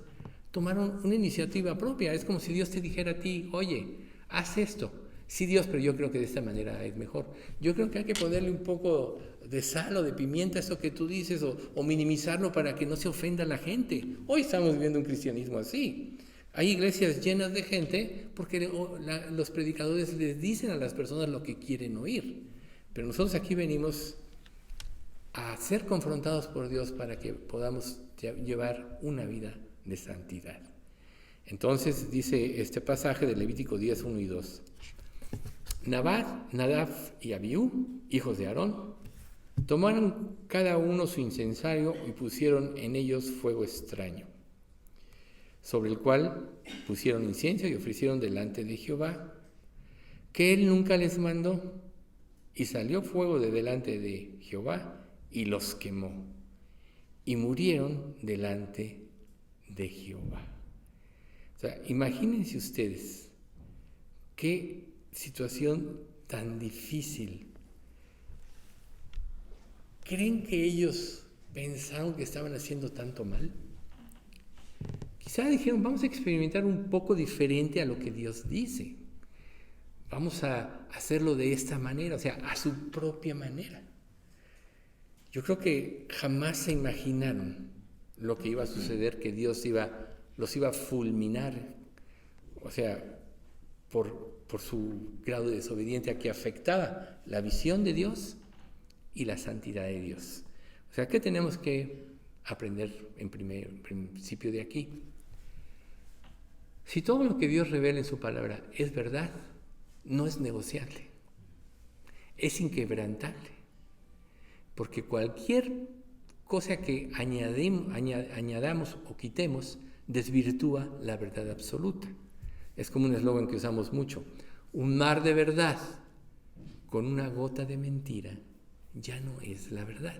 tomaron una iniciativa propia. Es como si Dios te dijera a ti, oye, haz esto. Sí, Dios, pero yo creo que de esta manera es mejor. Yo creo que hay que ponerle un poco de sal o de pimienta a esto que tú dices o minimizarlo para que no se ofenda a la gente. Hoy estamos viviendo un cristianismo así. Hay iglesias llenas de gente porque los predicadores les dicen a las personas lo que quieren oír. Pero nosotros aquí venimos a ser confrontados por Dios para que podamos llevar una vida de santidad. Entonces dice este pasaje de Levítico 10, 1 y 2. Nadab y Abiú, hijos de Aarón, tomaron cada uno su incensario y pusieron en ellos fuego extraño, sobre el cual pusieron incienso y ofrecieron delante de Jehová, que él nunca les mandó, y salió fuego de delante de Jehová y los quemó, y murieron delante de Jehová. O sea, imagínense ustedes qué situación tan difícil. ¿Creen que ellos pensaron que estaban haciendo tanto mal? Quizá dijeron, vamos a experimentar un poco diferente a lo que Dios dice. Vamos a hacerlo de esta manera, o sea, a su propia manera. Yo creo que jamás se imaginaron lo que iba a suceder, que Dios los iba a fulminar, o sea, por su grado de desobediencia que afectaba la visión de Dios y la santidad de Dios. O sea, ¿qué tenemos que aprender en principio de aquí? Si todo lo que Dios revela en su palabra es verdad, no es negociable, es inquebrantable, porque cualquier cosa que añadamos o quitemos desvirtúa la verdad absoluta. Es como un eslogan que usamos mucho: un mar de verdad con una gota de mentira, ya no es la verdad.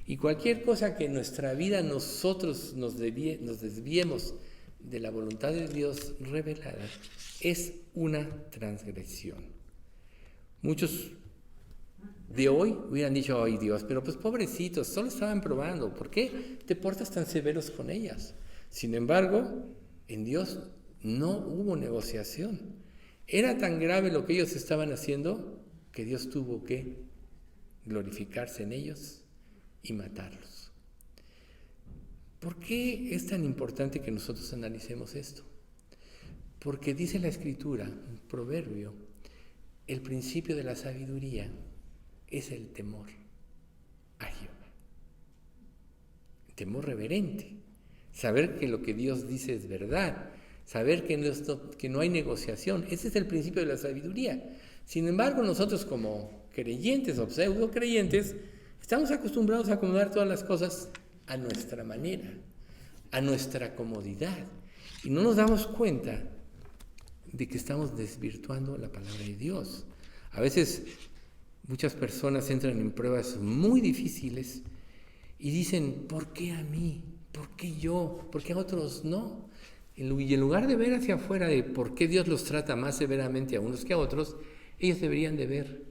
Y cualquier cosa que en nuestra vida nosotros nos desviemos de la voluntad de Dios revelada es una transgresión. Muchos de hoy hubieran dicho, ay Dios, pero pues pobrecitos, solo estaban probando, ¿por qué te portas tan severos con ellas? Sin embargo, en Dios no hubo negociación. Era tan grave lo que ellos estaban haciendo que Dios tuvo que glorificarse en ellos y matarlos. ¿Por qué es tan importante que nosotros analicemos esto? Porque dice la Escritura, un proverbio, el principio de la sabiduría es el temor a Jehová. Temor reverente. Saber que lo que Dios dice es verdad. Saber que no hay negociación. Ese es el principio de la sabiduría. Sin embargo, nosotros como creyentes o pseudo creyentes estamos acostumbrados a acomodar todas las cosas a nuestra manera, a nuestra comodidad. Y no nos damos cuenta de que estamos desvirtuando la palabra de Dios. A veces muchas personas entran en pruebas muy difíciles y dicen, ¿por qué a mí? ¿Por qué yo? ¿Por qué a otros no? Y en lugar de ver hacia afuera de por qué Dios los trata más severamente a unos que a otros, ellos deberían de ver,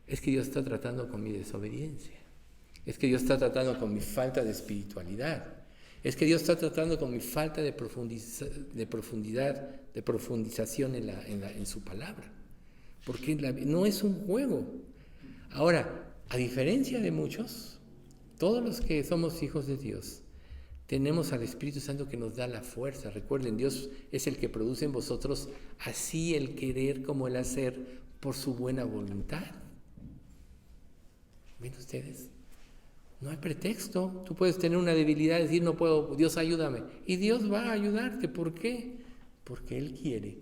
es que Dios está tratando con mi desobediencia, es que Dios está tratando con mi falta de espiritualidad, es que Dios está tratando con mi falta de profundización en su palabra, porque no es un juego. Ahora, a diferencia de muchos, todos los que somos hijos de Dios, tenemos al Espíritu Santo que nos da la fuerza. Recuerden, Dios es el que produce en vosotros así el querer como el hacer por su buena voluntad. ¿Ven ustedes? No hay pretexto. Tú puedes tener una debilidad y decir, no puedo, Dios ayúdame. Y Dios va a ayudarte. ¿Por qué? Porque Él quiere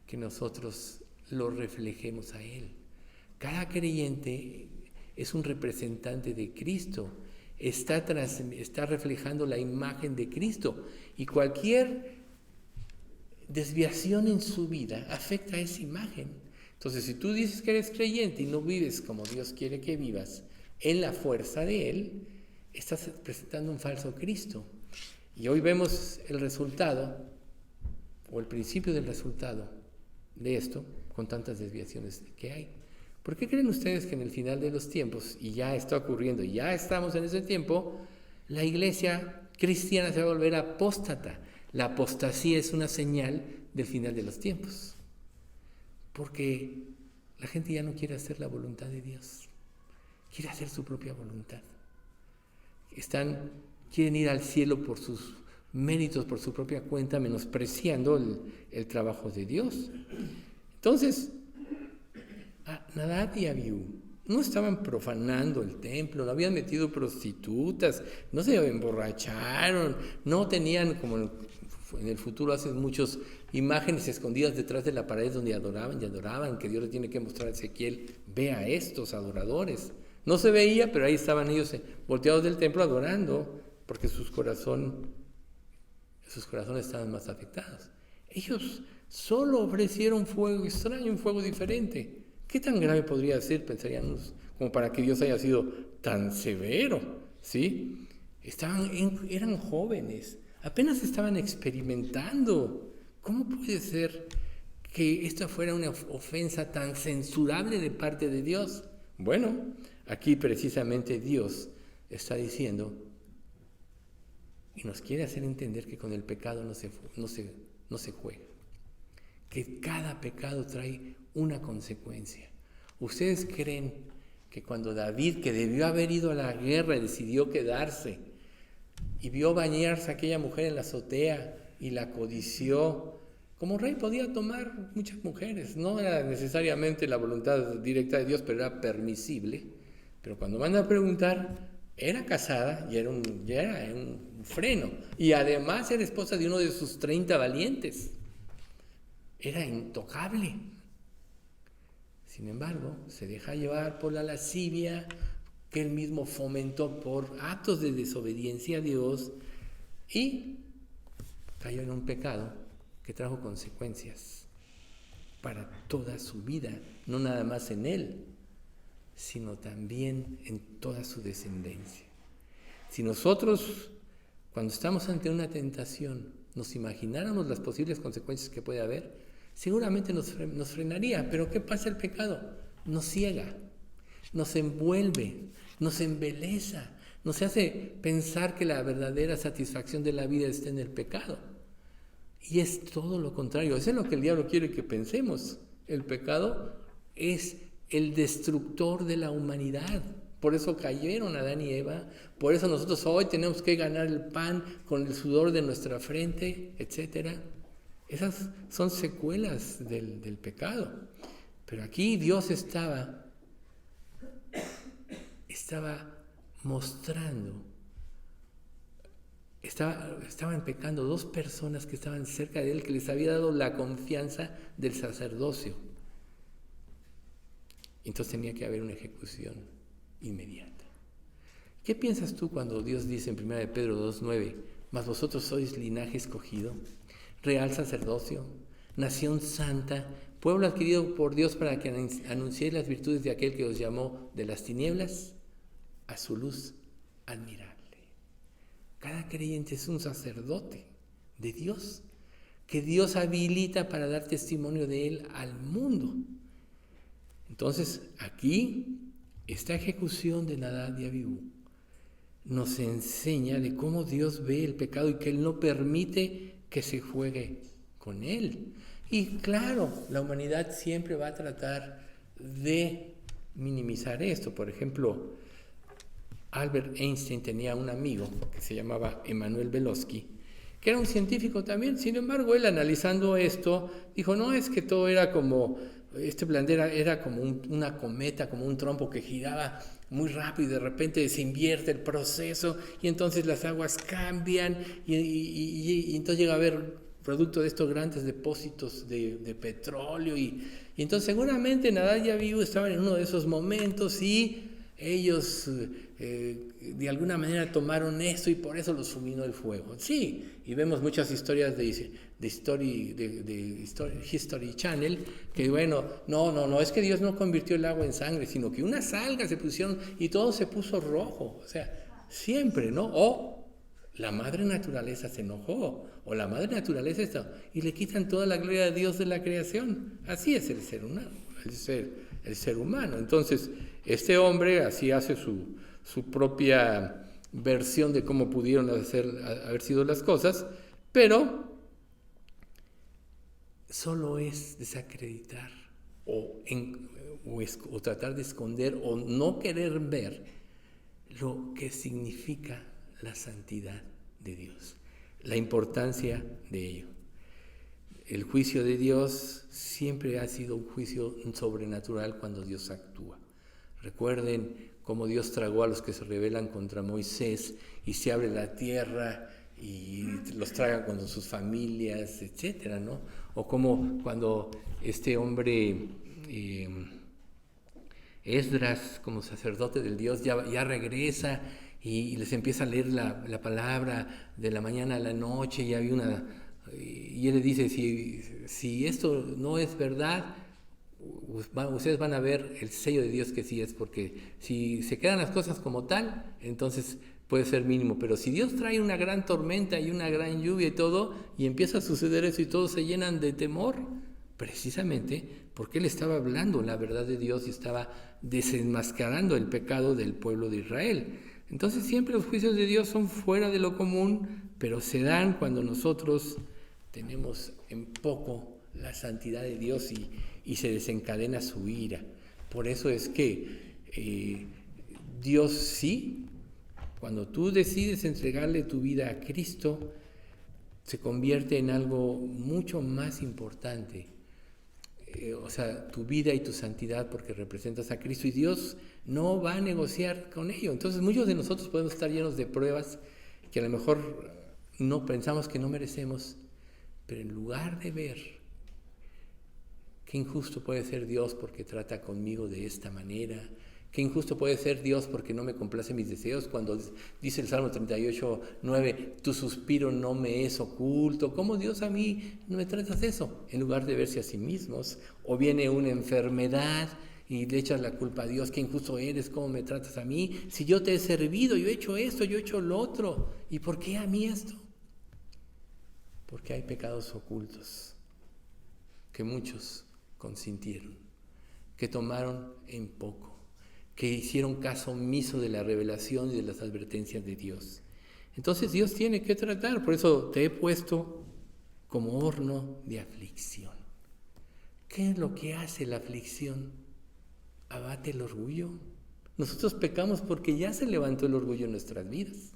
que nosotros lo reflejemos a Él. Cada creyente es un representante de Cristo. Está reflejando la imagen de Cristo. Y cualquier desviación en su vida afecta a esa imagen. Entonces, si tú dices que eres creyente y no vives como Dios quiere que vivas, en la fuerza de Él, estás presentando un falso Cristo. Y hoy vemos el resultado, o el principio del resultado de esto, con tantas desviaciones que hay. ¿Por qué creen ustedes que en el final de los tiempos, y ya está ocurriendo, ya estamos en ese tiempo, la iglesia cristiana se va a volver apóstata? La apostasía es una señal del final de los tiempos. Porque la gente ya no quiere hacer la voluntad de Dios, quiere hacer su propia voluntad. Quieren ir al cielo por sus méritos, por su propia cuenta, menospreciando el trabajo de Dios. Entonces, Nadab y Abiú no estaban profanando el templo, no habían metido prostitutas, no se emborracharon, no tenían, como en el futuro hacen muchos, imágenes escondidas detrás de la pared donde adoraban, que Dios le tiene que mostrar a Ezequiel, ve a estos adoradores. No se veía, pero ahí estaban ellos volteados del templo adorando, porque sus corazones estaban más afectados. Ellos solo ofrecieron fuego extraño, un fuego diferente. ¿Qué tan grave podría ser, pensaríamos, como para que Dios haya sido tan severo? ¿Sí? Eran jóvenes, apenas estaban experimentando. ¿Cómo puede ser que esta fuera una ofensa tan censurable de parte de Dios? Bueno, aquí precisamente Dios está diciendo y nos quiere hacer entender que con el pecado no se juega, que cada pecado trae una consecuencia. ¿Ustedes creen que cuando David, que debió haber ido a la guerra, decidió quedarse y vio bañarse a aquella mujer en la azotea y la codició? Como rey podía tomar muchas mujeres, no era necesariamente la voluntad directa de Dios, pero era permisible. Pero cuando van a preguntar, era casada y era un freno. Y además era esposa de uno de sus 30 valientes. Era intocable. Sin embargo, se deja llevar por la lascivia que él mismo fomentó por actos de desobediencia a Dios y cayó en un pecado que trajo consecuencias para toda su vida, no nada más en él, sino también en toda su descendencia. Si nosotros, cuando estamos ante una tentación, nos imagináramos las posibles consecuencias que puede haber, seguramente nos frenaría. Pero ¿qué pasa el pecado? Nos ciega, nos envuelve, nos embeleza, nos hace pensar que la verdadera satisfacción de la vida está en el pecado. Y es todo lo contrario. Eso es lo que el diablo quiere que pensemos. El pecado es el destructor de la humanidad. Por eso cayeron Adán y Eva. Por eso nosotros hoy tenemos que ganar el pan con el sudor de nuestra frente, etc. Esas son secuelas del pecado. Pero aquí Dios estaba mostrando, estaban pecando dos personas que estaban cerca de él, que les había dado la confianza del sacerdocio. Entonces tenía que haber una ejecución inmediata. ¿Qué piensas tú cuando Dios dice en 1 Pedro 2:9, mas vosotros sois linaje escogido, real sacerdocio, nación santa, pueblo adquirido por Dios para que anunciéis las virtudes de aquel que os llamó de las tinieblas a su luz admirable? Cada creyente es un sacerdote de Dios, que Dios habilita para dar testimonio de Él al mundo. Entonces, aquí, esta ejecución de Nadab y Abiú nos enseña de cómo Dios ve el pecado y que Él no permite que se juegue con él. Y claro, la humanidad siempre va a tratar de minimizar esto. Por ejemplo, Albert Einstein tenía un amigo que se llamaba Emanuel Velikovsky, que era un científico también. Sin embargo, él analizando esto, dijo, no, es que todo era como, este planeta era como una cometa, como un trompo que giraba muy rápido y de repente se invierte el proceso y entonces las aguas cambian y entonces llega a haber producto de estos grandes depósitos de petróleo y entonces seguramente Nadab y Abiú estaban en uno de esos momentos y ellos de alguna manera tomaron esto y por eso los fulminó el fuego. Sí, y vemos muchas historias de History Channel que bueno, no, es que Dios no convirtió el agua en sangre, sino que unas algas se pusieron y todo se puso rojo. O sea, siempre, ¿no? O la madre naturaleza se enojó, o la madre naturaleza está, y le quitan toda la gloria de Dios de la creación. Así es el ser humano, el ser humano. Entonces, este hombre así hace su propia versión de cómo pudieron haber sido las cosas, pero solo es desacreditar o tratar de esconder o no querer ver lo que significa la santidad de Dios, la importancia de ello. El juicio de Dios siempre ha sido un juicio sobrenatural cuando Dios actúa. Recuerden cómo Dios tragó a los que se rebelan contra Moisés y se abre la tierra y los traga con sus familias, etcétera, ¿no? O como cuando este hombre Esdras, como sacerdote del Dios, ya regresa y les empieza a leer la palabra de la mañana a la noche y él le dice, si esto no es verdad, ustedes van a ver el sello de Dios que sí es, porque si se quedan las cosas como tal, entonces puede ser mínimo, pero si Dios trae una gran tormenta y una gran lluvia y todo, y empieza a suceder eso y todos se llenan de temor, precisamente porque él estaba hablando la verdad de Dios y estaba desenmascarando el pecado del pueblo de Israel. Entonces siempre los juicios de Dios son fuera de lo común, pero se dan cuando nosotros tenemos en poco la santidad de Dios y se desencadena su ira. Por eso es que Dios sí, cuando tú decides entregarle tu vida a Cristo, se convierte en algo mucho más importante. O sea, tu vida y tu santidad, porque representas a Cristo y Dios no va a negociar con ello. Entonces muchos de nosotros podemos estar llenos de pruebas que a lo mejor no pensamos que no merecemos, pero en lugar de ver qué injusto puede ser Dios porque trata conmigo de esta manera, qué injusto puede ser Dios porque no me complace mis deseos, cuando dice el Salmo 38:9, tu suspiro no me es oculto, ¿cómo Dios a mí no me tratas eso? En lugar de verse a sí mismos, o viene una enfermedad y le echas la culpa a Dios, qué injusto eres, cómo me tratas a mí, si yo te he servido, yo he hecho esto, yo he hecho lo otro, ¿y por qué a mí esto? Porque hay pecados ocultos que muchos consintieron, que tomaron en poco, que hicieron caso omiso de la revelación y de las advertencias de Dios. Entonces Dios tiene que tratar, por eso te he puesto como horno de aflicción. ¿Qué es lo que hace la aflicción? Abate el orgullo. Nosotros pecamos porque ya se levantó el orgullo en nuestras vidas,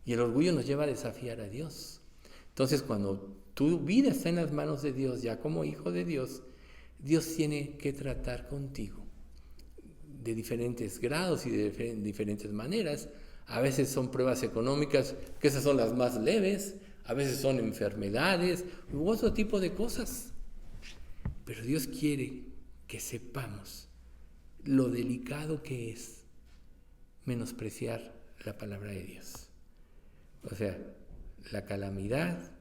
y el orgullo nos lleva a desafiar a Dios. Entonces, cuando tu vida está en las manos de Dios, ya como hijo de Dios, Dios tiene que tratar contigo de diferentes grados y de diferentes maneras. A veces son pruebas económicas, que esas son las más leves, a veces son enfermedades u otro tipo de cosas. Pero Dios quiere que sepamos lo delicado que es menospreciar la palabra de Dios. O sea, la calamidad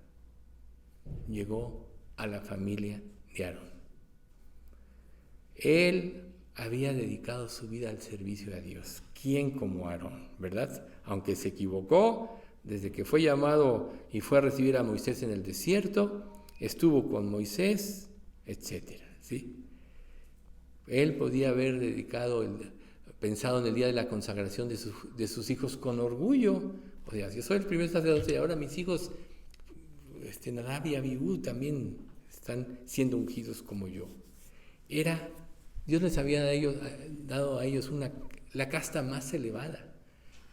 llegó a la familia de Aarón. Él había dedicado su vida al servicio a Dios. ¿Quién como Aarón, verdad? Aunque se equivocó, desde que fue llamado y fue a recibir a Moisés en el desierto, estuvo con Moisés, etcétera, ¿sí? Él podía haber pensado en el día de la consagración de sus hijos con orgullo. O sea, yo soy el primer sacerdote y ahora mis hijos, Nadab y Abiú, también están siendo ungidos como yo. Dios les había dado a ellos la casta más elevada,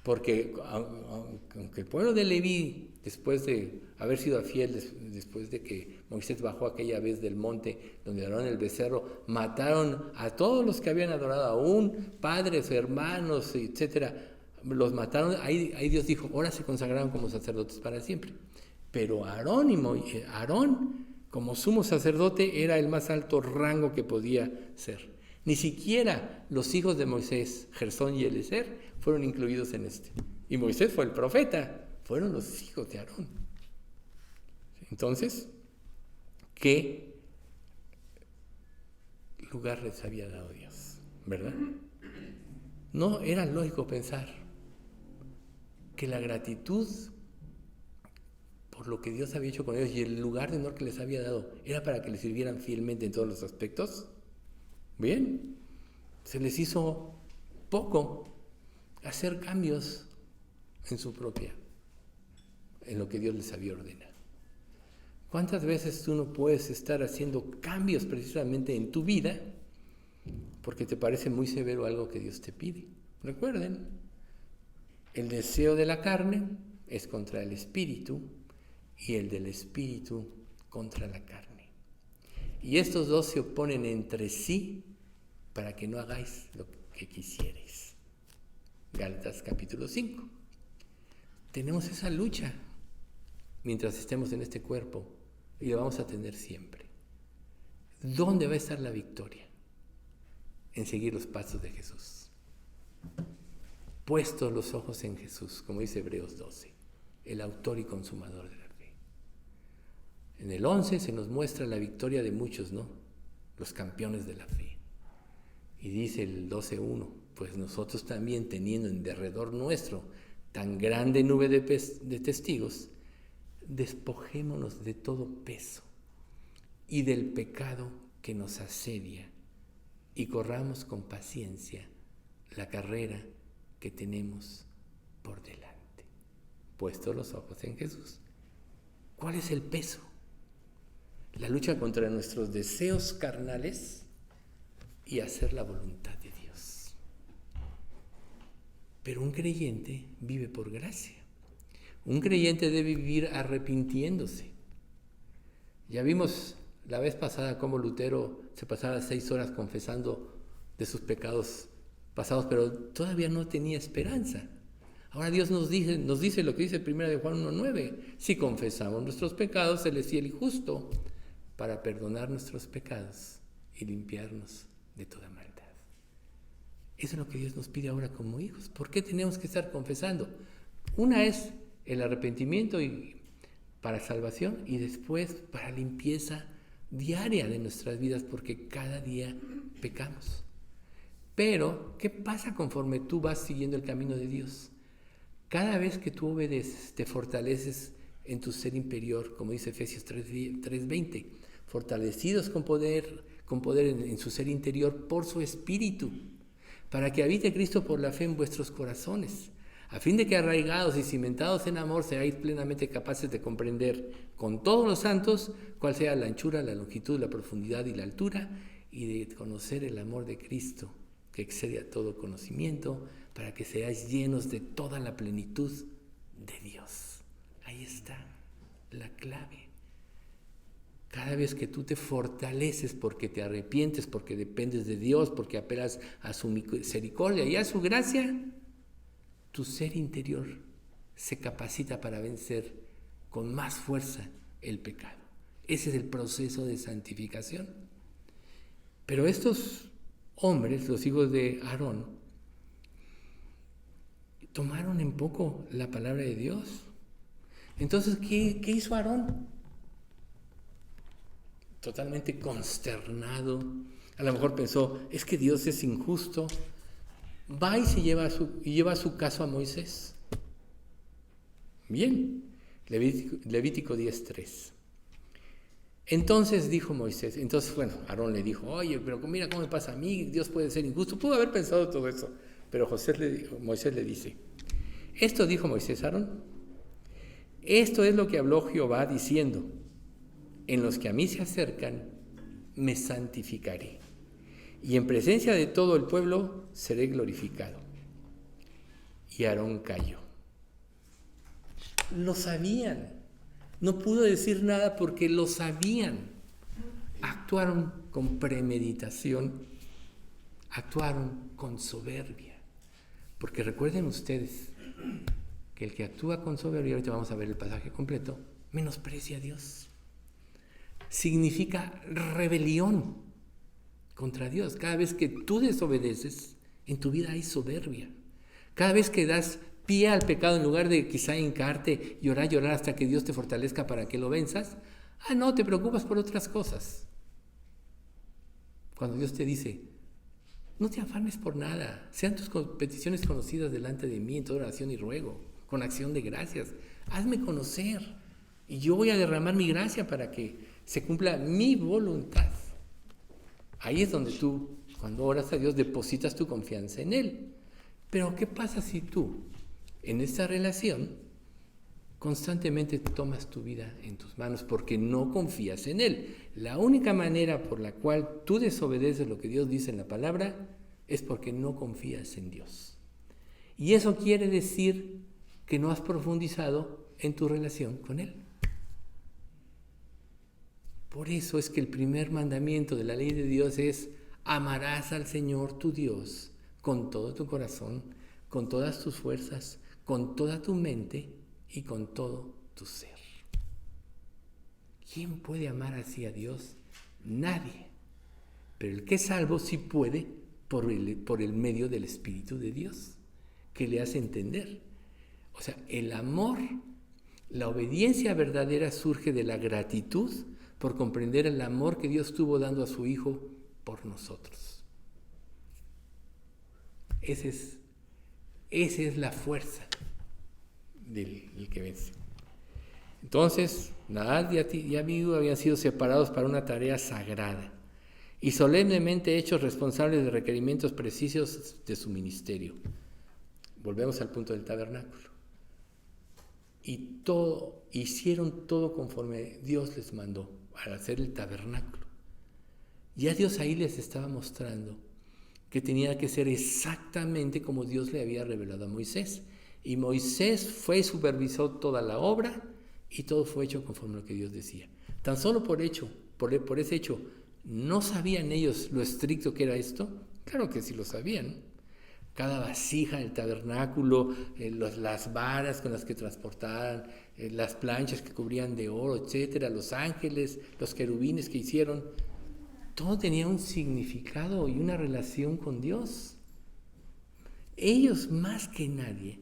porque aunque el pueblo de Leví, después de haber sido fiel, después de que Moisés bajó aquella vez del monte donde adoraron el becerro, mataron a todos los que habían adorado aún, padres, hermanos, etcétera, los mataron. Ahí Dios dijo, ahora se consagraron como sacerdotes para siempre. Pero Aarón, como sumo sacerdote, era el más alto rango que podía ser. Ni siquiera los hijos de Moisés, Gersón y Eliezer, fueron incluidos en este. Y Moisés fue el profeta, fueron los hijos de Aarón. Entonces, ¿qué lugar les había dado Dios? ¿Verdad? No era lógico pensar que la gratitud por lo que Dios había hecho con ellos y el lugar de honor que les había dado era para que les sirvieran fielmente en todos los aspectos. Bien, se les hizo poco hacer cambios en lo que Dios les había ordenado. ¿Cuántas veces tú no puedes estar haciendo cambios precisamente en tu vida porque te parece muy severo algo que Dios te pide? Recuerden, el deseo de la carne es contra el espíritu y el del espíritu contra la carne. Y estos dos se oponen entre sí para que no hagáis lo que quisierais. Gálatas capítulo 5. Tenemos esa lucha mientras estemos en este cuerpo y la vamos a tener siempre. ¿Dónde va a estar la victoria? En seguir los pasos de Jesús. Puestos los ojos en Jesús, como dice Hebreos 12, el autor y consumador de la fe. En el 11 se nos muestra la victoria de muchos, ¿no? Los campeones de la fe. Y dice el 12:1, pues nosotros también, teniendo en derredor nuestro tan grande nube de testigos, despojémonos de todo peso y del pecado que nos asedia y corramos con paciencia la carrera que tenemos por delante. Puestos los ojos en Jesús. ¿Cuál es el peso? La lucha contra nuestros deseos carnales y hacer la voluntad de Dios. Pero un creyente vive por gracia. Un creyente debe vivir arrepintiéndose. Ya vimos la vez pasada cómo Lutero se pasaba 6 horas confesando de sus pecados pasados, pero todavía no tenía esperanza. Ahora Dios nos dice lo que dice 1 de Juan 1:9. Si confesamos nuestros pecados, Él es fiel y justo para perdonar nuestros pecados y limpiarnos de toda maldad. Eso es lo que Dios nos pide ahora como hijos. ¿Por qué tenemos que estar confesando? Una es el arrepentimiento para salvación y después para limpieza diaria de nuestras vidas, porque cada día pecamos. Pero, ¿qué pasa conforme tú vas siguiendo el camino de Dios? Cada vez que tú obedeces, te fortaleces en tu ser interior, como dice Efesios 3:20, fortalecidos con poder en su ser interior por su Espíritu, para que habite Cristo por la fe en vuestros corazones, a fin de que arraigados y cimentados en amor seáis plenamente capaces de comprender con todos los santos cuál sea la anchura, la longitud, la profundidad y la altura, y de conocer el amor de Cristo, que excede a todo conocimiento, para que seáis llenos de toda la plenitud de Dios. Ahí está la clave. Cada vez que tú te fortaleces porque te arrepientes, porque dependes de Dios, porque apelas a su misericordia y a su gracia, tu ser interior se capacita para vencer con más fuerza el pecado. Ese es el proceso de santificación. Pero estos hombres, los hijos de Aarón, tomaron en poco la palabra de Dios. Entonces, ¿qué hizo Aarón? Totalmente consternado. A lo mejor pensó, es que Dios es injusto. Va y lleva su caso a Moisés. Bien, Levítico 10:3. Entonces dijo Moisés, Aarón le dijo, oye, pero mira cómo me pasa a mí, Dios puede ser injusto. Pudo haber pensado todo eso, pero Moisés le dice, esto dijo Moisés a Aarón, esto es lo que habló Jehová diciendo, en los que a mí se acercan, me santificaré, y en presencia de todo el pueblo seré glorificado. Y Aarón cayó. Lo sabían. No pudo decir nada porque lo sabían. Actuaron con premeditación, actuaron con soberbia. Porque recuerden ustedes que el que actúa con soberbia, ahorita vamos a ver el pasaje completo, menosprecia a Dios. Significa rebelión contra Dios. Cada vez que tú desobedeces, en tu vida hay soberbia. Cada vez que das pie al pecado, en lugar de quizá hincarte, llorar hasta que Dios te fortalezca para que lo venzas, no, te preocupas por otras cosas. Cuando Dios te dice, no te afanes por nada, sean tus peticiones conocidas delante de mí en toda oración y ruego, con acción de gracias. Hazme conocer y yo voy a derramar mi gracia para que se cumpla mi voluntad. Ahí es donde tú, cuando oras a Dios, depositas tu confianza en Él. Pero ¿qué pasa si tú, en esta relación, constantemente tomas tu vida en tus manos porque no confías en Él? La única manera por la cual tú desobedeces lo que Dios dice en la palabra es porque no confías en Dios. Y eso quiere decir que no has profundizado en tu relación con Él. Por eso es que el primer mandamiento de la ley de Dios es: amarás al Señor tu Dios con todo tu corazón, con todas tus fuerzas, con toda tu mente y con todo tu ser. ¿Quién puede amar así a Dios? Nadie. Pero el que es salvo sí puede por el medio del Espíritu de Dios, que le hace entender. O sea, el amor, la obediencia verdadera surge de la gratitud por comprender el amor que Dios tuvo dando a su Hijo por nosotros. Esa es la fuerza del que vence. Entonces, Nadab y Abiú habían sido separados para una tarea sagrada y solemnemente hechos responsables de requerimientos precisos de su ministerio. Volvemos al punto del tabernáculo. Y hicieron todo conforme Dios les mandó al hacer el tabernáculo. Ya Dios ahí les estaba mostrando que tenía que ser exactamente como Dios le había revelado a Moisés. Y Moisés fue y supervisó toda la obra y todo fue hecho conforme a lo que Dios decía. Tan solo por ese hecho, ¿no sabían ellos lo estricto que era esto? Claro que sí lo sabían. Cada vasija del tabernáculo, las varas con las que transportaban, las planchas que cubrían de oro, etcétera, los ángeles, los querubines que hicieron, todo tenía un significado y una relación con Dios. Ellos más que nadie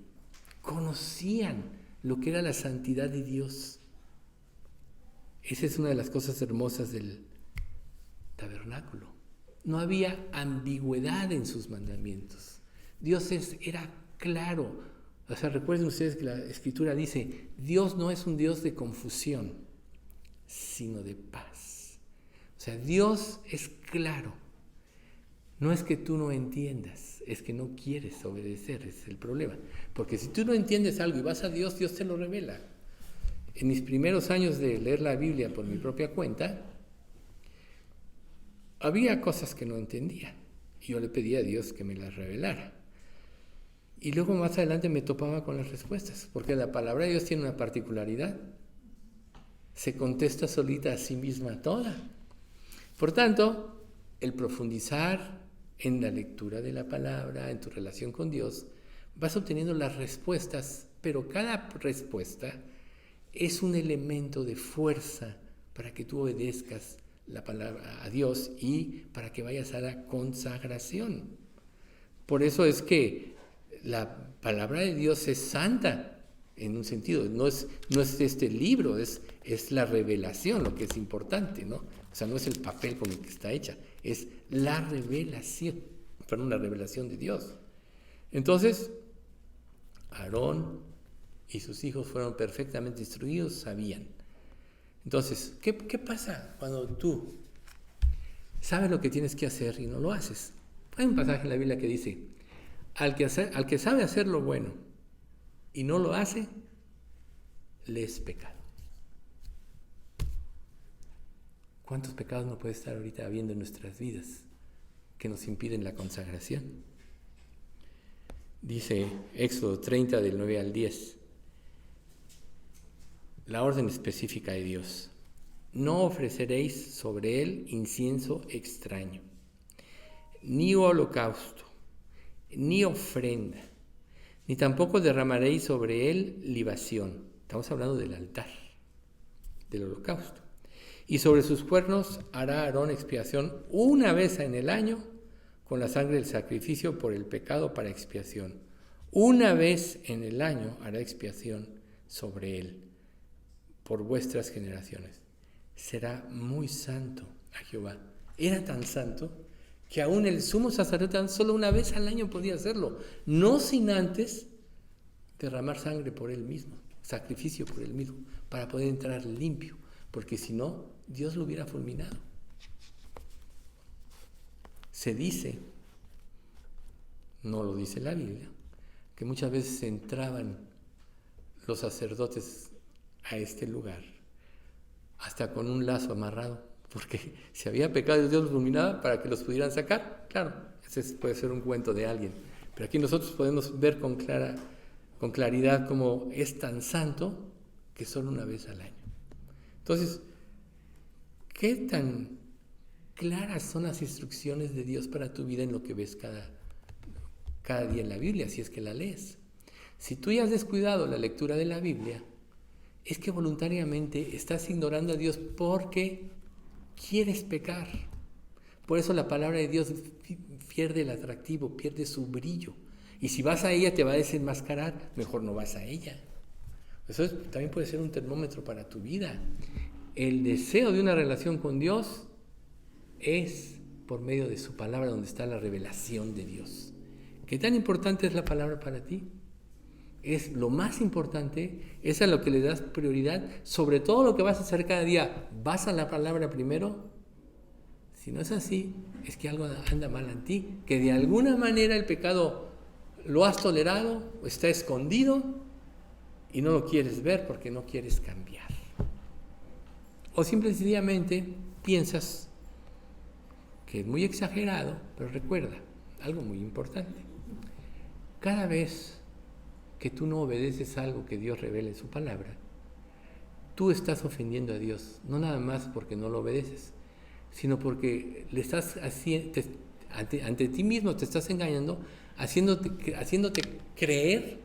conocían lo que era la santidad de Dios. Esa es una de las cosas hermosas del tabernáculo. No había ambigüedad en sus mandamientos. Dios era claro. O sea, recuerden ustedes que la Escritura dice, Dios no es un Dios de confusión, sino de paz. O sea, Dios es claro. No es que tú no entiendas, es que no quieres obedecer, ese es el problema. Porque si tú no entiendes algo y vas a Dios, Dios te lo revela. En mis primeros años de leer la Biblia por mi propia cuenta, había cosas que no entendía. Y yo le pedía a Dios que me las revelara. Y luego más adelante me topaba con las respuestas, porque la palabra de Dios tiene una particularidad. Se contesta solita a sí misma toda. Por tanto, el profundizar en la lectura de la palabra, en tu relación con Dios, vas obteniendo las respuestas, pero cada respuesta es un elemento de fuerza para que tú obedezcas la palabra a Dios y para que vayas a la consagración. Por eso es que la palabra de Dios es santa, en un sentido, no es este libro, es la revelación lo que es importante, ¿no? O sea, no es el papel con el que está hecha, es la revelación, la revelación de Dios. Entonces, Aarón y sus hijos fueron perfectamente instruidos, sabían. Entonces, ¿qué pasa cuando tú sabes lo que tienes que hacer y no lo haces? Hay un pasaje en la Biblia que dice, al que sabe hacer lo bueno y no lo hace, le es pecado. ¿Cuántos pecados no puede estar ahorita habiendo en nuestras vidas que nos impiden la consagración? Dice Éxodo 30 del 9 al 10, la orden específica de Dios. No ofreceréis sobre él incienso extraño, ni holocausto, ni ofrenda, ni tampoco derramaréis sobre él libación. Estamos hablando del altar, del holocausto. Y sobre sus cuernos hará Aarón expiación una vez en el año con la sangre del sacrificio por el pecado para expiación. Una vez en el año hará expiación sobre él por vuestras generaciones. Será muy santo a Jehová. Era tan santo que aún el sumo sacerdote tan solo una vez al año podía hacerlo, no sin antes derramar sangre por él mismo, sacrificio por él mismo, para poder entrar limpio, porque si no, Dios lo hubiera fulminado. Se dice, no lo dice la Biblia, que muchas veces entraban los sacerdotes a este lugar hasta con un lazo amarrado, porque si había pecado Dios los fulminaba para que los pudieran sacar. Claro, ese puede ser un cuento de alguien, pero aquí nosotros podemos ver con claridad cómo es tan santo que solo una vez al año. Entonces, ¿qué tan claras son las instrucciones de Dios para tu vida en lo que ves cada día en la Biblia, si es que la lees? Si tú ya has descuidado la lectura de la Biblia, es que voluntariamente estás ignorando a Dios porque quieres pecar. Por eso la palabra de Dios pierde el atractivo, pierde su brillo. Y si vas a ella te va a desenmascarar, mejor no vas a ella. Eso también puede ser un termómetro para tu vida. El deseo de una relación con Dios es por medio de su palabra, donde está la revelación de Dios. ¿Qué tan importante es la palabra para ti? Es lo más importante, es a lo que le das prioridad, sobre todo lo que vas a hacer cada día. ¿Vas a la palabra primero? Si no es así, es que algo anda mal en ti, que de alguna manera el pecado lo has tolerado, o está escondido y no lo quieres ver porque no quieres cambiar. O simplemente piensas que es muy exagerado, pero recuerda algo muy importante. Cada vez que tú no obedeces algo que Dios revela en su palabra, tú estás ofendiendo a Dios, no nada más porque no lo obedeces, sino porque le estás ante ti mismo te estás engañando, haciéndote creer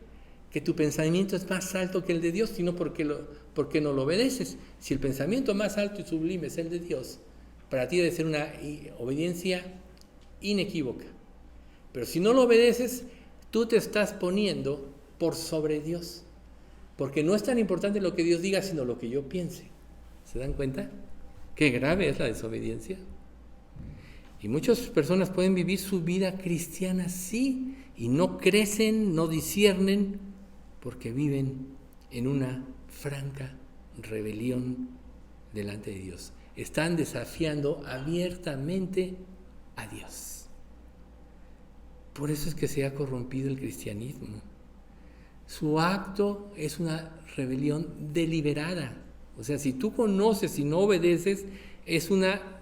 que tu pensamiento es más alto que el de Dios, sino porque no lo obedeces. Si el pensamiento más alto y sublime es el de Dios, para ti debe ser una obediencia inequívoca. Pero si no lo obedeces, tú te estás poniendo por sobre Dios, porque no es tan importante lo que Dios diga, sino lo que yo piense. ¿Se dan cuenta? Qué grave es la desobediencia. Y muchas personas pueden vivir su vida cristiana así y no crecen, no disciernen, porque viven en una franca rebelión delante de Dios. Están desafiando abiertamente a Dios. Por eso es que se ha corrompido el cristianismo. Su acto es una rebelión deliberada. O sea, si tú conoces y no obedeces, es una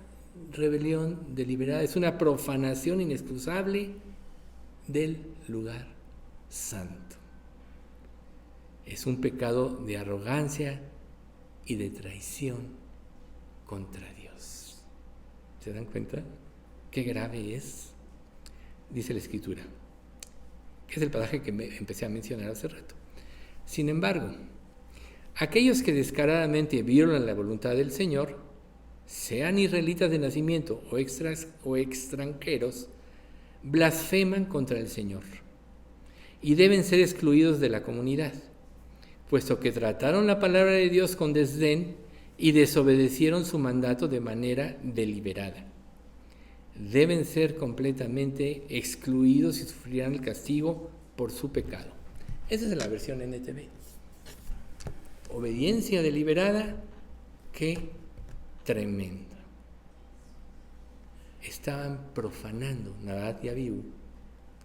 rebelión deliberada, es una profanación inexcusable del lugar santo. Es un pecado de arrogancia y de traición contra Dios. ¿Se dan cuenta? Qué grave es. Dice la Escritura, que es el pasaje que empecé a mencionar hace rato. Sin embargo, aquellos que descaradamente violan la voluntad del Señor, sean israelitas de nacimiento o extranjeros, blasfeman contra el Señor y deben ser excluidos de la comunidad, puesto que trataron la palabra de Dios con desdén y desobedecieron su mandato de manera deliberada. Deben ser completamente excluidos y sufrirán el castigo por su pecado. Esa es la versión NTV. Obediencia deliberada, qué tremenda. Estaban profanando, Nadab y Abiú,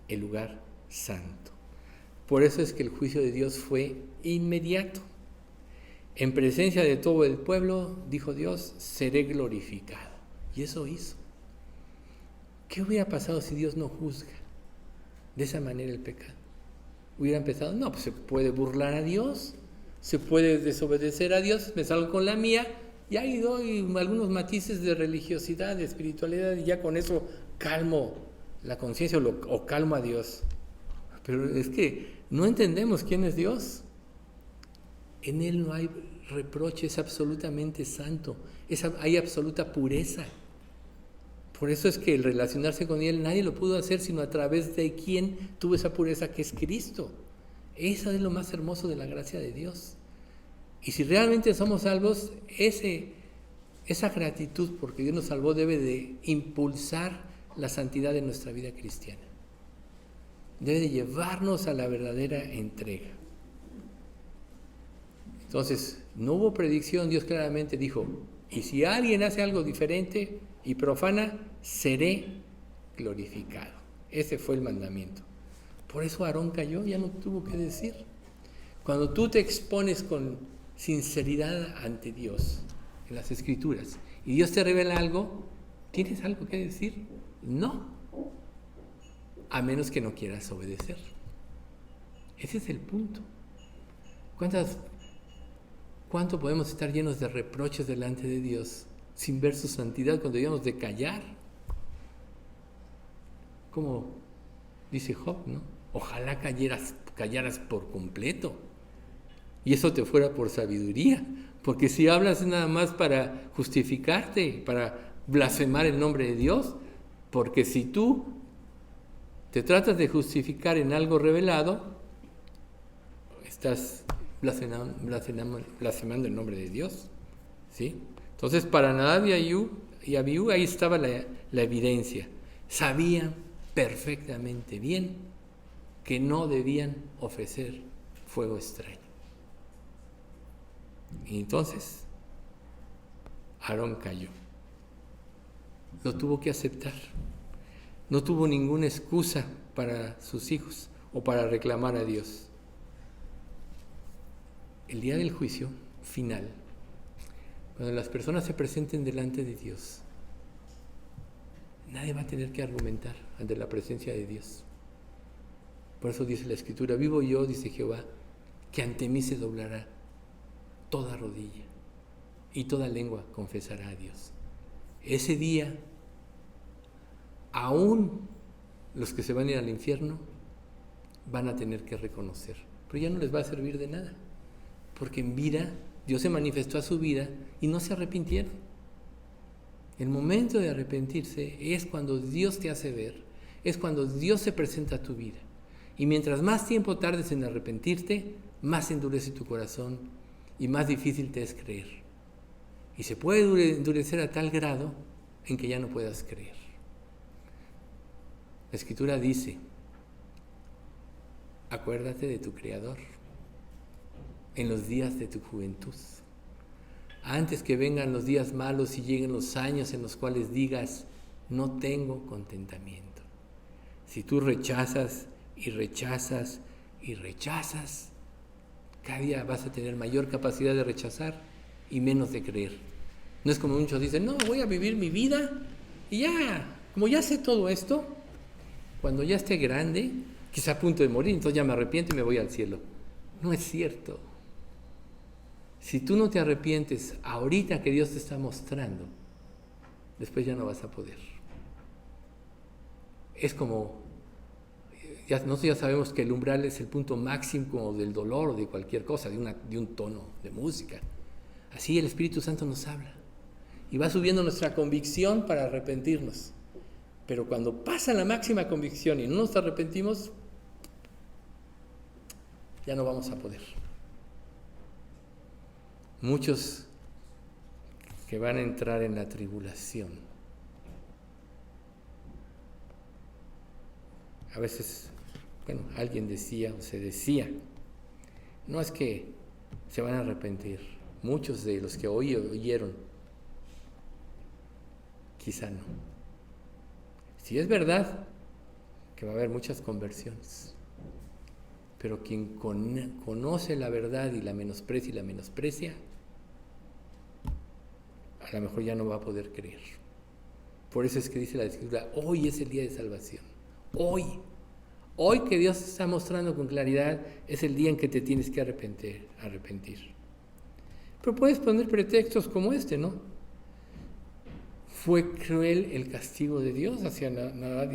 el lugar santo. Por eso es que el juicio de Dios fue inmediato. En presencia de todo el pueblo, dijo Dios, seré glorificado. Y eso hizo. ¿Qué hubiera pasado si Dios no juzga de esa manera el pecado? ¿Hubiera empezado? No, pues se puede burlar a Dios, se puede desobedecer a Dios, me salgo con la mía, y ahí doy algunos matices de religiosidad, de espiritualidad, y ya con eso calmo la conciencia o calmo a Dios. Pero es que no entendemos quién es Dios. En Él no hay reproche, es absolutamente santo, hay absoluta pureza. Por eso es que el relacionarse con Él nadie lo pudo hacer sino a través de quien tuvo esa pureza, que es Cristo. Eso es lo más hermoso de la gracia de Dios. Y si realmente somos salvos, esa gratitud porque Dios nos salvó debe de impulsar la santidad de nuestra vida cristiana. Debe de llevarnos a la verdadera entrega. Entonces, no hubo predicción, Dios claramente dijo, y si alguien hace algo diferente y profana, seré glorificado. Ese fue el mandamiento. Por eso Aarón cayó, ya no tuvo que decir. Cuando tú te expones con sinceridad ante Dios en las Escrituras y Dios te revela algo, ¿tienes algo que decir? No, a menos que no quieras obedecer. Ese es el punto. ¿Cuánto podemos estar llenos de reproches delante de Dios sin ver su santidad cuando debemos de callar? Como dice Job, ¿no? Ojalá callaras por completo y eso te fuera por sabiduría, porque si hablas nada más para justificarte, para blasfemar el nombre de Dios, porque si tú te tratas de justificar en algo revelado, estás blasfemando el nombre de Dios, ¿sí? Entonces, para Nadab y Abiú, ahí estaba la evidencia. Sabían perfectamente bien que no debían ofrecer fuego extraño. Y entonces, Aarón cayó. Lo tuvo que aceptar. No tuvo ninguna excusa para sus hijos o para reclamar a Dios. El día del juicio final, cuando las personas se presenten delante de Dios, nadie va a tener que argumentar ante la presencia de Dios. Por eso dice la Escritura, vivo yo, dice Jehová, que ante mí se doblará toda rodilla y toda lengua confesará a Dios. Ese día, aún los que se van a ir al infierno van a tener que reconocer, pero ya no les va a servir de nada, porque en vida Dios se manifestó a su vida y no se arrepintieron. El momento de arrepentirse es cuando Dios te hace ver, es cuando Dios se presenta a tu vida. Y mientras más tiempo tardes en arrepentirte, más endurece tu corazón y más difícil te es creer. Y se puede endurecer a tal grado en que ya no puedas creer. La Escritura dice, acuérdate de tu Creador en los días de tu juventud, antes que vengan los días malos y lleguen los años en los cuales digas, no tengo contentamiento. Si tú rechazas y rechazas y rechazas, cada día vas a tener mayor capacidad de rechazar y menos de creer. No es como muchos dicen, no, voy a vivir mi vida y ya, como ya sé todo esto, cuando ya esté grande, quizá a punto de morir, entonces ya me arrepiento y me voy al cielo. No es cierto. Si tú no te arrepientes ahorita que Dios te está mostrando, después ya no vas a poder. Es como, nosotros ya sabemos que el umbral es el punto máximo del dolor o de cualquier cosa, de un tono de música. Así el Espíritu Santo nos habla y va subiendo nuestra convicción para arrepentirnos. Pero cuando pasa la máxima convicción y no nos arrepentimos, ya no vamos a poder. Muchos que van a entrar en la tribulación, a veces, alguien decía o se decía, no es que se van a arrepentir. Muchos de los que oyeron, quizá no. Si es verdad que va a haber muchas conversiones, pero quien conoce la verdad y la menosprecia, a lo mejor ya no va a poder creer. Por eso es que dice la Escritura, hoy es el día de salvación. Hoy que Dios está mostrando con claridad, es el día en que te tienes que arrepentir. Pero puedes poner pretextos como este, ¿no? ¿Fue cruel el castigo de Dios hacia Nadab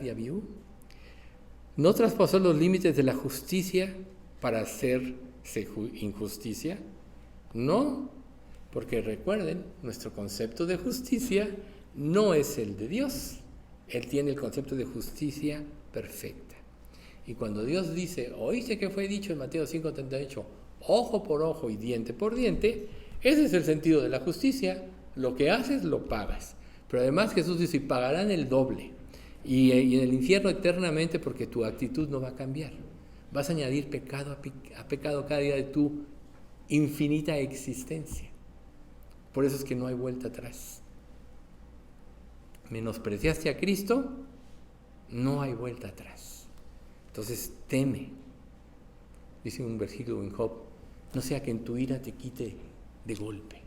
y Abiú? ¿No traspasó los límites de la justicia para hacerse injusticia? No, porque recuerden, nuestro concepto de justicia no es el de Dios. Él tiene el concepto de justicia perfecta. Y cuando Dios dice, oíste que fue dicho en Mateo 5:38, ojo por ojo y diente por diente, ese es el sentido de la justicia. Lo que haces, lo pagas. Pero además Jesús dice, y pagarán el doble. Y en el infierno eternamente, porque tu actitud no va a cambiar. Vas a añadir pecado a pecado cada día de tu infinita existencia. Por eso es que no hay vuelta atrás. Menospreciaste a Cristo, no hay vuelta atrás. Entonces teme. Dice un versículo en Job, no sea que en tu ira te quite de golpe.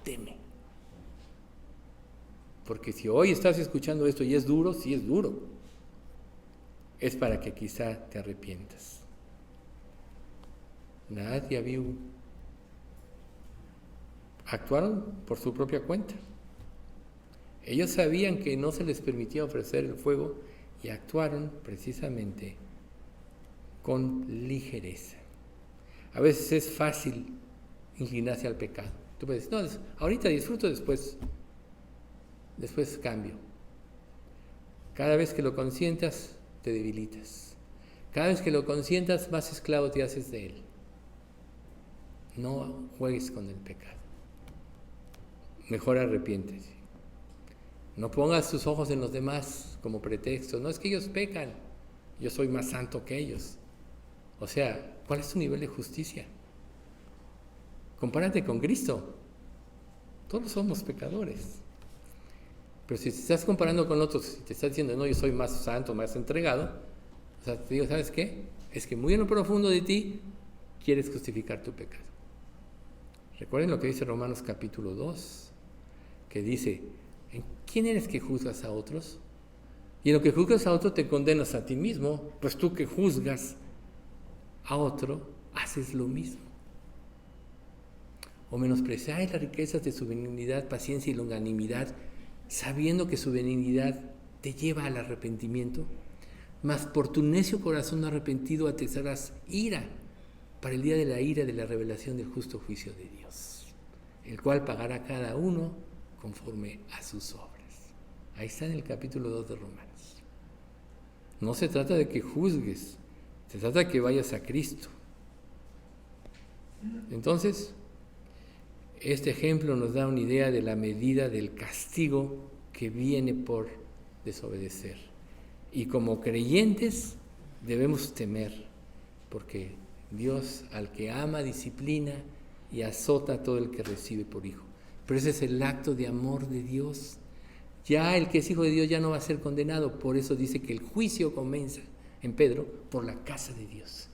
Teme. Porque si hoy estás escuchando esto y es duro, sí es duro. Es para que quizá te arrepientas. Nadab y Abiú actuaron por su propia cuenta. Ellos sabían que no se les permitía ofrecer el fuego y actuaron precisamente con ligereza. A veces es fácil inclinarse al pecado. Tú puedes decir, no, ahorita disfruto, después cambio. Cada vez que lo consientas, te debilitas. Cada vez que lo consientas, más esclavo te haces de él. No juegues con el pecado. Mejor arrepiéntete. No pongas tus ojos en los demás como pretexto. No es que ellos pecan, yo soy más santo que ellos. O sea, ¿cuál es tu nivel de justicia? Compárate con Cristo. Todos somos pecadores. Pero si te estás comparando con otros y te estás diciendo, no, yo soy más santo, más entregado, o sea, te digo, ¿sabes qué? Es que muy en lo profundo de ti quieres justificar tu pecado. Recuerden lo que dice Romanos capítulo 2, que dice, ¿en quién eres que juzgas a otros? Y en lo que juzgas a otro te condenas a ti mismo, pues tú que juzgas a otro, haces lo mismo. O menospreciáis las riquezas de su benignidad, paciencia y longanimidad, sabiendo que su benignidad te lleva al arrepentimiento, mas por tu necio corazón no arrepentido atesarás ira para el día de la ira de la revelación del justo juicio de Dios, el cual pagará cada uno conforme a sus obras. Ahí está en el capítulo 2 de Romanos. No se trata de que juzgues, se trata de que vayas a Cristo. Entonces, este ejemplo nos da una idea de la medida del castigo que viene por desobedecer. Y como creyentes debemos temer, porque Dios al que ama disciplina y azota a todo el que recibe por hijo. Pero ese es el acto de amor de Dios. Ya el que es hijo de Dios ya no va a ser condenado. Por eso dice que el juicio comienza en Pedro por la casa de Dios.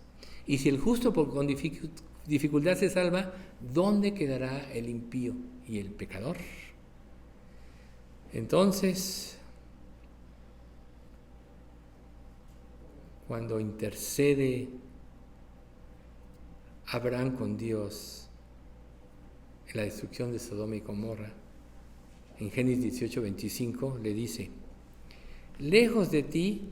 Y si el justo con dificultad se salva, ¿dónde quedará el impío y el pecador? Entonces, cuando intercede Abraham con Dios en la destrucción de Sodoma y Gomorra, en Génesis 18:25 le dice: lejos de ti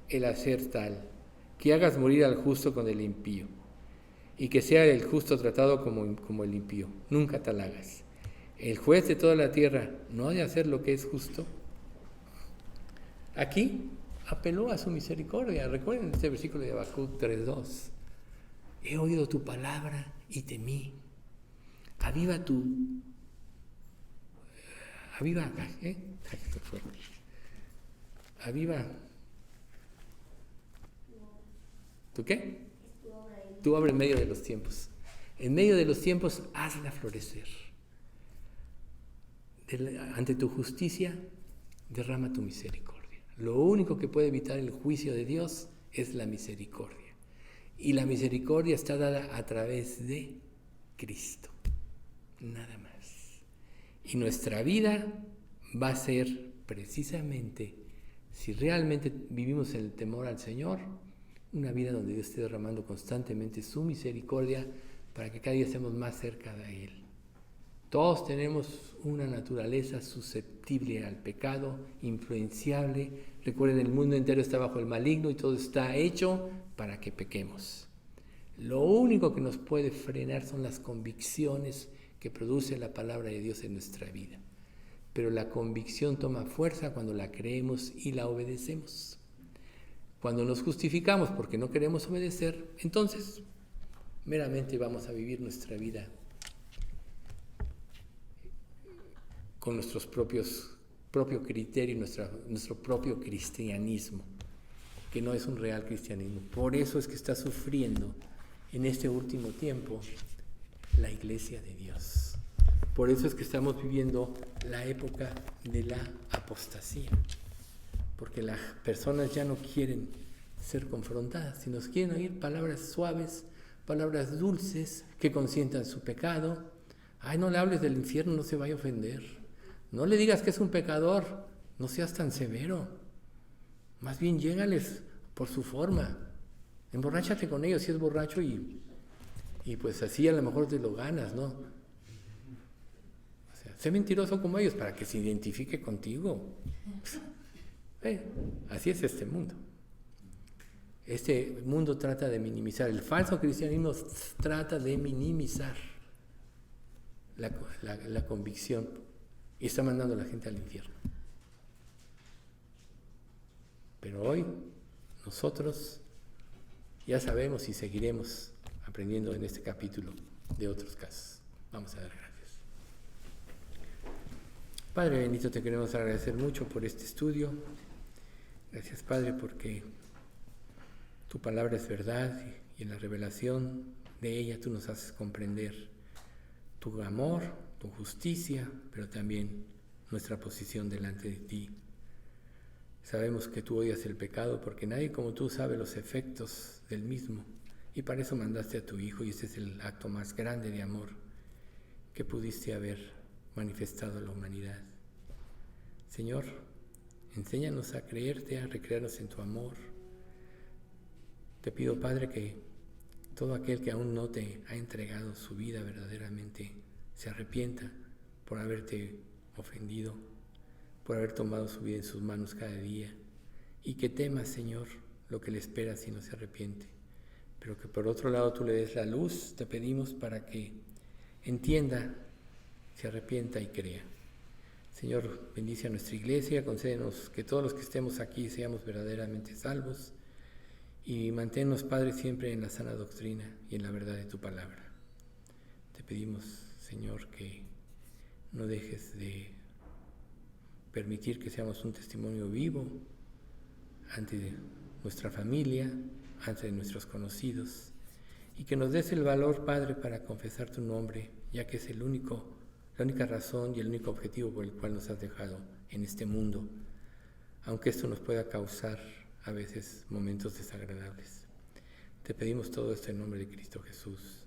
el hacer tal, que hagas morir al justo con el impío, y que sea el justo tratado como el impío. Nunca tal hagas. El juez de toda la tierra no ha de hacer lo que es justo. Aquí apeló a su misericordia. Recuerden este versículo de Habacuc 3:2. He oído tu palabra y temí. Aviva ¿tú qué? Tu obra en medio de los tiempos. En medio de los tiempos, hazla florecer. Ante tu justicia, derrama tu misericordia. Lo único que puede evitar el juicio de Dios es la misericordia. Y la misericordia está dada a través de Cristo. Nada más. Y nuestra vida va a ser precisamente, si realmente vivimos en el temor al Señor, una vida donde Dios esté derramando constantemente su misericordia para que cada día estemos más cerca de Él. Todos tenemos una naturaleza susceptible al pecado, influenciable. Recuerden, el mundo entero está bajo el maligno y todo está hecho para que pequemos. Lo único que nos puede frenar son las convicciones que produce la palabra de Dios en nuestra vida. Pero la convicción toma fuerza cuando la creemos y la obedecemos. Cuando nos justificamos porque no queremos obedecer, entonces meramente vamos a vivir nuestra vida con nuestros propio criterio, nuestro propio cristianismo, que no es un real cristianismo. Por eso es que está sufriendo en este último tiempo la iglesia de Dios. Por eso es que estamos viviendo la época de la apostasía, porque las personas ya no quieren ser confrontadas, sino quieren oír palabras suaves, palabras dulces que consientan su pecado. Ay, no le hables del infierno, no se vaya a ofender. No le digas que es un pecador, no seas tan severo. Más bien llégales por su forma. Emborráchate con ellos si es borracho y pues así a lo mejor te lo ganas, ¿no? O sea, sé mentiroso como ellos para que se identifique contigo. Así es este mundo. Este mundo trata de minimizar. El falso cristianismo trata de minimizar la convicción y está mandando a la gente al infierno. Pero hoy nosotros ya sabemos y seguiremos aprendiendo en este capítulo de otros casos. Vamos a dar gracias. Padre bendito, te queremos agradecer mucho por este estudio. Gracias, Padre, porque tu palabra es verdad y en la revelación de ella tú nos haces comprender tu amor, tu justicia, pero también nuestra posición delante de ti. Sabemos que tú odias el pecado porque nadie como tú sabe los efectos del mismo, y para eso mandaste a tu Hijo, y ese es el acto más grande de amor que pudiste haber manifestado a la humanidad. Señor, enséñanos a creerte, a recrearnos en tu amor. Te pido, Padre, que todo aquel que aún no te ha entregado su vida verdaderamente se arrepienta por haberte ofendido, por haber tomado su vida en sus manos cada día, y que temas, Señor, lo que le espera si no se arrepiente, pero que por otro lado tú le des la luz, te pedimos, para que entienda, se arrepienta y crea. Señor, bendice a nuestra iglesia, concédenos que todos los que estemos aquí seamos verdaderamente salvos, y manténnos, Padre, siempre en la sana doctrina y en la verdad de tu palabra. Te pedimos, Señor, que no dejes de permitir que seamos un testimonio vivo ante nuestra familia, ante nuestros conocidos, y que nos des el valor, Padre, para confesar tu nombre, ya que es la única razón y el único objetivo por el cual nos has dejado en este mundo, aunque esto nos pueda causar a veces momentos desagradables. Te pedimos todo esto en nombre de Cristo Jesús.